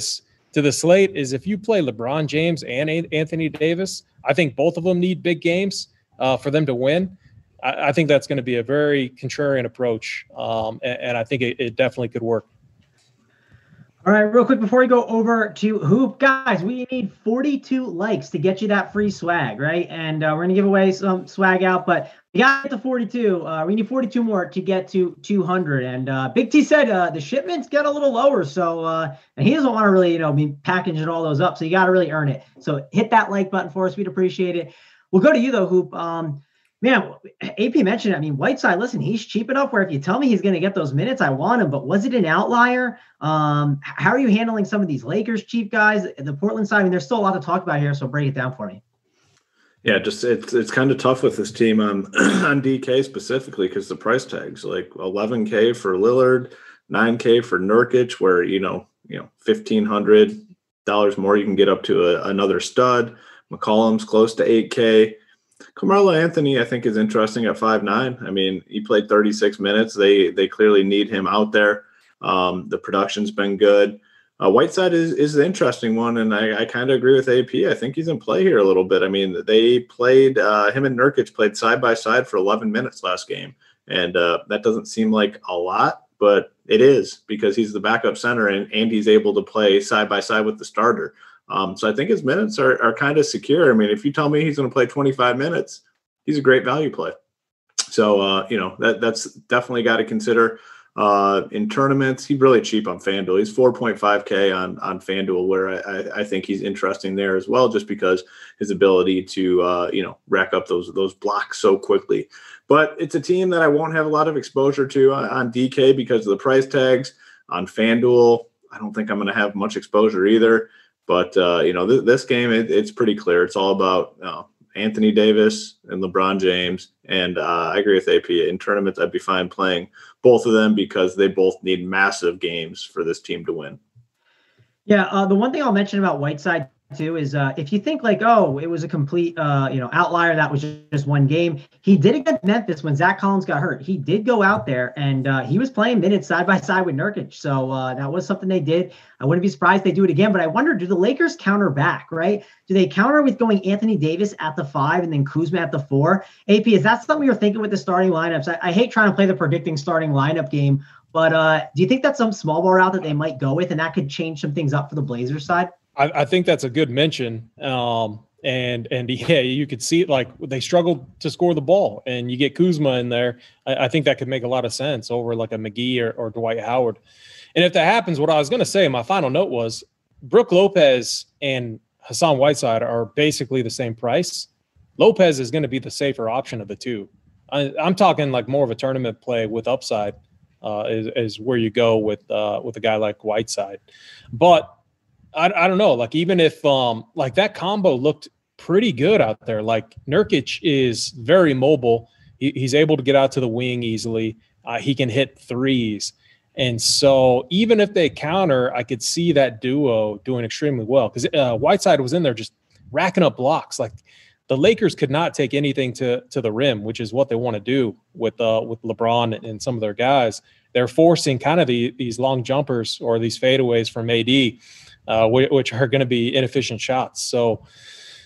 slate is if you play LeBron James and Anthony Davis, I think both of them need big games for them to win. I think that's going to be a very contrarian approach, and I think it definitely could work. All right, real quick before we go over to Hoop, guys, we need 42 likes to get you that free swag, right? And we're going to give away some swag out, but we got to 42. We need 42 more to get to 200. And Big T said the shipments get a little lower, so and he doesn't want to really, be packaging all those up, so you got to really earn it. So hit that like button for us. We'd appreciate it. We'll go to you, though, Hoop. Man, AP mentioned it. Whiteside, listen, he's cheap enough where if you tell me he's going to get those minutes, I want him. But was it an outlier? How are you handling some of these Lakers cheap guys? The Portland side, there's still a lot to talk about here, so break it down for me. Yeah, just it's kind of tough with this team on DK specifically, because the price tags, like $11K for Lillard, $9K for Nurkic, where $1,500 more you can get up to another stud. McCollum's close to $8K. Carmelo Anthony, I think, is interesting at 5'9". He played 36 minutes. They clearly need him out there. The production's been good. Whiteside is the interesting one, and I kind of agree with AP. I think he's in play here a little bit. They played him and Nurkic played side by side for 11 minutes last game, and that doesn't seem like a lot, but it is, because he's the backup center and he's able to play side by side with the starter. So I think his minutes are kind of secure. If you tell me he's going to play 25 minutes, he's a great value play. So, that's definitely got to consider. In tournaments, he's really cheap on FanDuel. He's 4.5K on FanDuel, where I think he's interesting there as well, just because his ability to, rack up those blocks so quickly. But it's a team that I won't have a lot of exposure to on DK because of the price tags. On FanDuel, I don't think I'm going to have much exposure either. But, this game, it's pretty clear. It's all about Anthony Davis and LeBron James. And I agree with AP. In tournaments, I'd be fine playing both of them because they both need massive games for this team to win. Yeah, the one thing I'll mention about Whiteside, too, is if you think like, it was a complete, outlier, that was just one game. He did against Memphis when Zach Collins got hurt. He did go out there, and he was playing minutes side by side with Nurkic. So that was something they did. I wouldn't be surprised they do it again, but I wonder, do the Lakers counter back, right? Do they counter with going Anthony Davis at the 5 and then Kuzma at the 4? AP, is that something you're thinking with the starting lineups? I hate trying to play the predicting starting lineup game, But do you think that's some small ball route that they might go with, and that could change some things up for the Blazers side? I think that's a good mention. And yeah, you could see it, like they struggled to score the ball, and you get Kuzma in there. I think that could make a lot of sense over like a McGee or Dwight Howard. And if that happens, what I was going to say, my final note was Brook Lopez and Hassan Whiteside are basically the same price. Lopez is going to be the safer option of the two. I'm talking like more of a tournament play with upside is where you go with a guy like Whiteside. But I don't know, like even if like that combo looked pretty good out there. Like Nurkic is very mobile. He's able to get out to the wing easily. He can hit threes. And so even if they counter, I could see that duo doing extremely well because Whiteside was in there just racking up blocks. Like the Lakers could not take anything to the rim, which is what they want to do with LeBron and some of their guys. They're forcing kind of these long jumpers or these fadeaways from AD, which are going to be inefficient shots.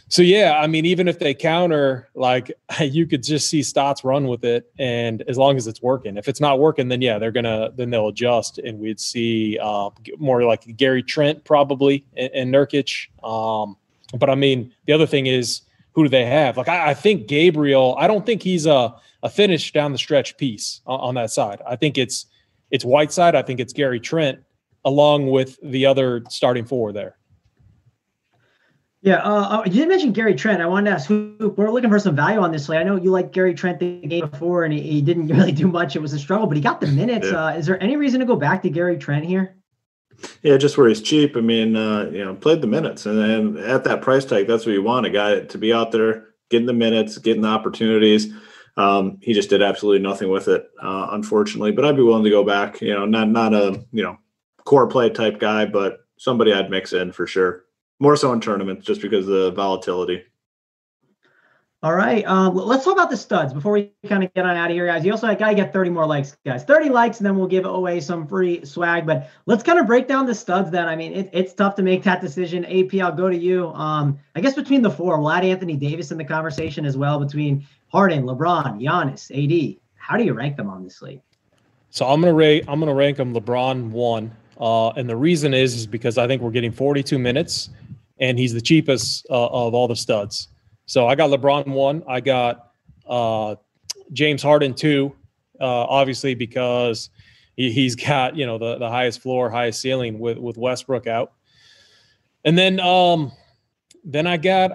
So yeah, I mean, even if they counter, like you could just see Stotts run with it, and as long as it's working. If it's not working, then yeah, then they'll adjust, and we'd see more like Gary Trent probably and Nurkic. But I mean, the other thing is, who do they have? Like I think Gabriel. I don't think he's a finish down the stretch piece on that side. I think it's Whiteside. I think it's Gary Trent along with the other starting four there. Yeah, you did mention Gary Trent. I wanted to ask who we're looking for some value on this slate. I know you liked Gary Trent the game before, and he didn't really do much. It was a struggle, but he got the minutes. Yeah. Is there any reason to go back to Gary Trent here? Yeah, just where he's cheap. I mean, played the minutes, and then at that price tag, that's what you want, a guy to be out there getting the minutes, getting the opportunities. He just did absolutely nothing with it, unfortunately. But I'd be willing to go back. Not a core play type guy, but somebody I'd mix in for sure. More so in tournaments, just because of the volatility. All right. Let's talk about the studs before we kind of get on out of here, guys. You also got to get 30 more likes, guys. 30 likes, and then we'll give away some free swag. But let's kind of break down the studs then. I mean, it's tough to make that decision. AP, I'll go to you. I guess between the four, we'll add Anthony Davis in the conversation as well, between Harden, LeBron, Giannis, AD. How do you rank them on this slate? So I'm gonna rank them LeBron 1. And the reason is because I think we're getting 42 minutes, and he's the cheapest of all the studs. So I got LeBron 1. I got James Harden 2, obviously because he's got the highest floor, highest ceiling with Westbrook out. And then I got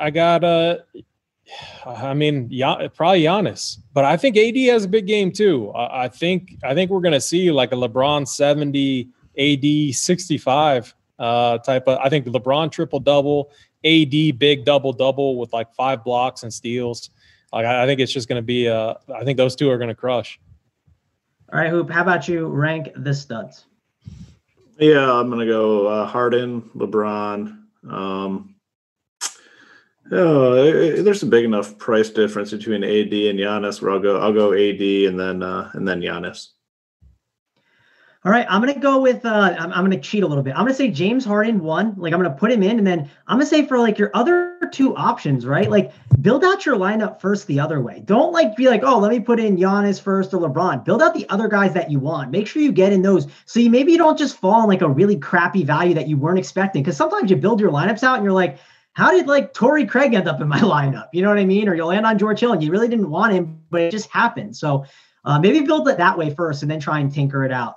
probably Giannis, but I think AD has a big game too. I think we're gonna see like a LeBron 70, AD 65 type of. I think LeBron triple double, AD big double double with like 5 blocks and steals. Like I think it's just going to be. I think those two are going to crush. All right, Hoop. How about you rank the studs? Yeah, I'm going to go Harden, LeBron. There's a big enough price difference between AD and Giannis where I'll go AD and then Giannis. All right, I'm going to go with I'm going to cheat a little bit. I'm going to say James Harden 1. Like I'm going to put him in, and then I'm going to say for like your other 2 options, right? Like build out your lineup first the other way. Don't like be like, oh, let me put in Giannis first or LeBron. Build out the other guys that you want. Make sure you get in those. So you don't just fall in like a really crappy value that you weren't expecting. Because sometimes you build your lineups out and you're like, how did like Torrey Craig end up in my lineup? You know what I mean? Or you'll land on George Hill and you really didn't want him, but it just happened. So maybe build it that way first and then try and tinker it out.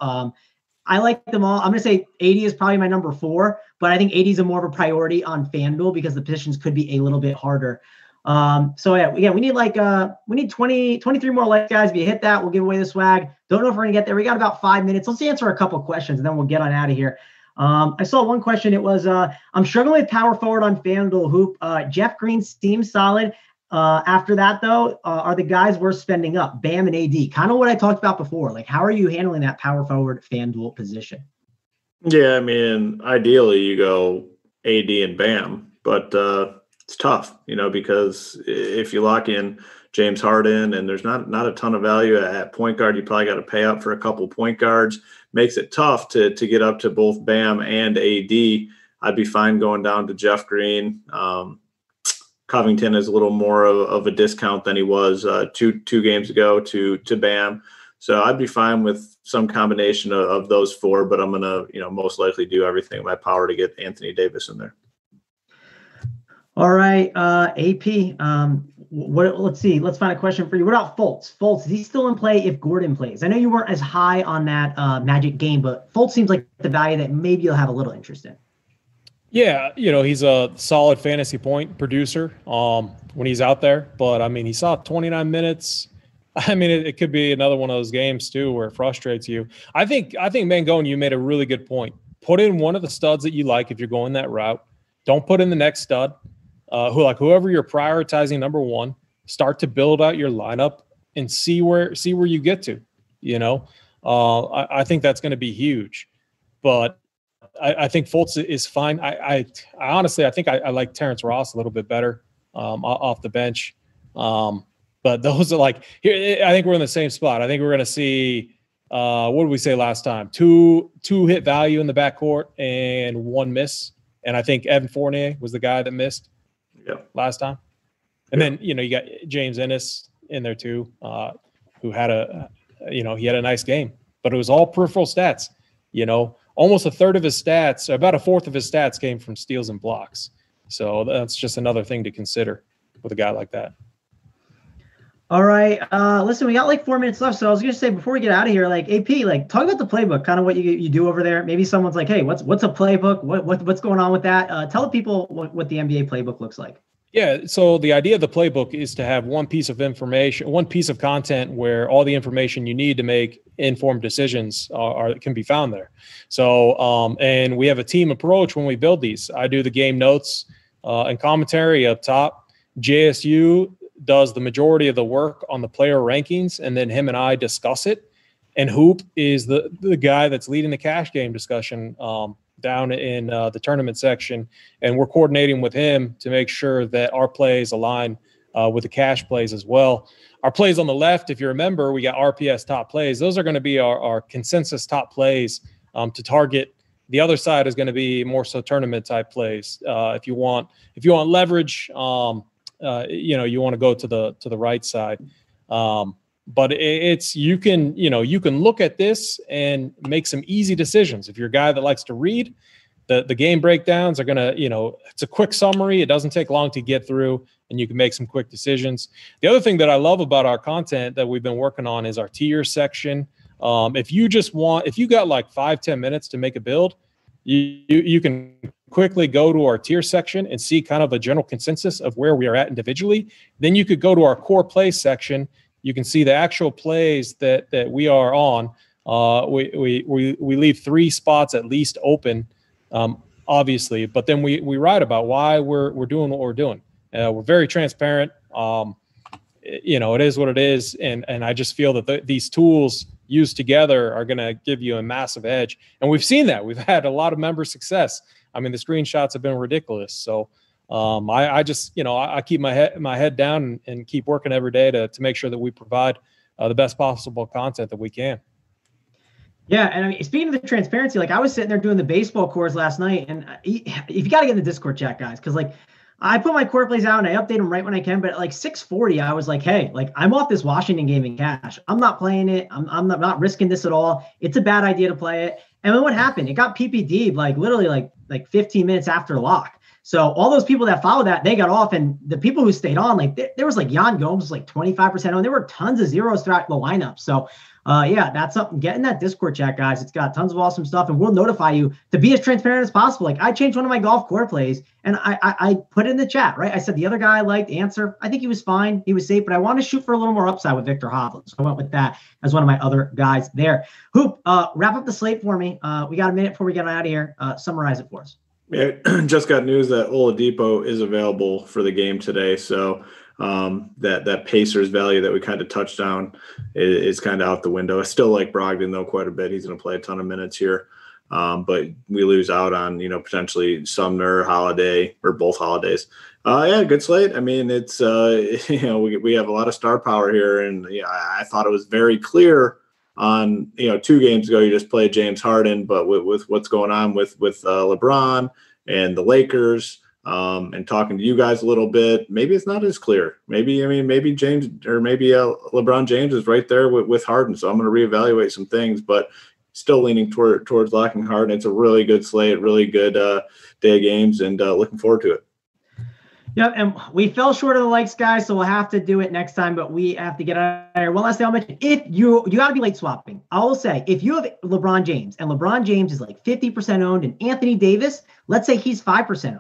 I like them all. I'm going to say 80 is probably my number 4, but I think 80 is a more of a priority on FanDuel because the positions could be a little bit harder. So yeah, we need 23 more likes, guys. If you hit that, we'll give away the swag. Don't know if we're going to get there. We got about 5 minutes. Let's answer a couple of questions and then we'll get on out of here. I saw one question. It was, I'm struggling with power forward on FanDuel, Hoop. Jeff Green seems solid. After that, though, are the guys worth spending up? Bam and AD. Kind of what I talked about before. Like, how are you handling that power forward FanDuel position? Yeah, I mean, ideally you go AD and Bam, but it's tough, because if you lock in James Harden and there's not a ton of value at point guard, you probably got to pay up for a couple point guards. Makes it tough to get up to both Bam and AD. I'd be fine going down to Jeff Green. Covington is a little more of a discount than he was two games ago to Bam. So I'd be fine with some combination of those four, but I'm going to, most likely do everything in my power to get Anthony Davis in there. All right, AP. Let's see. Let's find a question for you. What about Fultz? Fultz, is he still in play if Gordon plays? I know you weren't as high on that Magic game, but Fultz seems like the value that maybe you'll have a little interest in. Yeah, he's a solid fantasy point producer when he's out there. But, I mean, he saw 29 minutes. I mean, it could be another one of those games, too, where it frustrates you. I think Mangone, you made a really good point. Put in one of the studs that you like if you're going that route. Don't put in the next stud. Whoever you're prioritizing number one, start to build out your lineup and see where you get to. I think that's going to be huge. But I think Fultz is fine. I honestly, I think I like Terrence Ross a little bit better off the bench. But those are here. I think we're in the same spot. I think we're going to see, what did we say last time? Two hit value in the backcourt and one miss. And I think Evan Fournier was the guy that missed last time. And then, you got James Ennis in there too, who had he had a nice game. But it was all peripheral stats, Almost a third of his stats, about a fourth of his stats came from steals and blocks. So that's just another thing to consider with a guy like that. All right. Listen, we got 4 minutes left. So I was going to say, before we get out of here, AP, talk about the playbook, kind of what you do over there. Maybe someone's like, hey, what's a playbook? What's going on with that? Tell the people what the NBA playbook looks like. Yeah. So the idea of the playbook is to have one piece of information, one piece of content where all the information you need to make informed decisions can be found there. So, and we have a team approach when we build these. I do the game notes and commentary up top. JSU does the majority of the work on the player rankings, and then him and I discuss it. And Hoop is the guy that's leading the cash game discussion down in the tournament section, and we're coordinating with him to make sure that our plays align with the cash plays as well. Our plays on the left, if you remember, we got RPS top plays. Those are going to be our consensus top plays to target. The other side is going to be more so tournament type plays. If you want leverage, you want to go to the right side. But you can look at this and make some easy decisions. If you're a guy that likes to read, the game breakdowns are going to, it's a quick summary. It doesn't take long to get through, and you can make some quick decisions. The other thing that I love about our content that we've been working on is our tier section. If you got 5-10 minutes to make a build, you can quickly go to our tier section and see kind of a general consensus of where we are at individually. Then you could go to our core play section. You can see the actual plays that we are on. We leave 3 spots at least open, obviously, but then we write about why we're doing what we're doing. We're very transparent. It is what it is, and I just feel that these tools used together are going to give you a massive edge. And we've seen that. We've had a lot of member success. I mean, the screenshots have been ridiculous. So I just, I keep my head down and keep working every day to make sure that we provide the best possible content that we can. Yeah, and I mean, speaking of the transparency, I was sitting there doing the baseball cores last night, and if you got to get in the Discord chat, guys, because I put my core plays out and I update them right when I can, but at 6:40, I was like, hey, I'm off this Washington game in cash. I'm not playing it. I'm not risking this at all. It's a bad idea to play it. And then what happened? It got PPD'd literally 15 minutes after lock. So all those people that followed that, they got off, and the people who stayed on, there was Jan Gomes was 25% on. There were tons of zeros throughout the lineup. So yeah, that's something. Get in that Discord chat, guys. It's got tons of awesome stuff, and we'll notify you to be as transparent as possible. I changed one of my golf core plays, and I put it in the chat, right? I said the other guy I liked, Answer. I think he was fine. He was safe, but I want to shoot for a little more upside with Victor Hovland. So I went with that as one of my other guys there. Hoop, wrap up the slate for me. We got a minute before we get out of here. Summarize it for us. Yeah, just got news that Oladipo is available for the game today. So that Pacers value that we kind of touched on is kind of out the window. I still like Brogdon though quite a bit. He's going to play a ton of minutes here, but we lose out on potentially Sumner, Holiday, or both Holidays. Yeah, good slate. I mean, it's we have a lot of star power here, and I thought it was very clear on 2 games ago. You just played James Harden, but with what's going on with LeBron and the Lakers. and talking to you guys a little bit, maybe it's not as clear. Maybe James or maybe LeBron James is right there with Harden. So I'm going to reevaluate some things, but still leaning towards locking Harden. It's a really good slate, really good day of games, and looking forward to it. Yep, and we fell short of the likes, guys, so we'll have to do it next time, but we have to get out of here. One last thing I'll mention, if you got to be late swapping. I will say, if you have LeBron James, and LeBron James is like 50% owned, and Anthony Davis, let's say he's 5%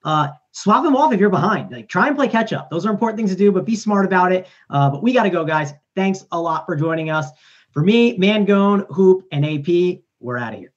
owned, swap him off if you're behind. Like, try and play catch up. Those are important things to do, but be smart about it. But we got to go, guys. Thanks a lot for joining us. For me, Mangone, Hoop, and AP, we're out of here.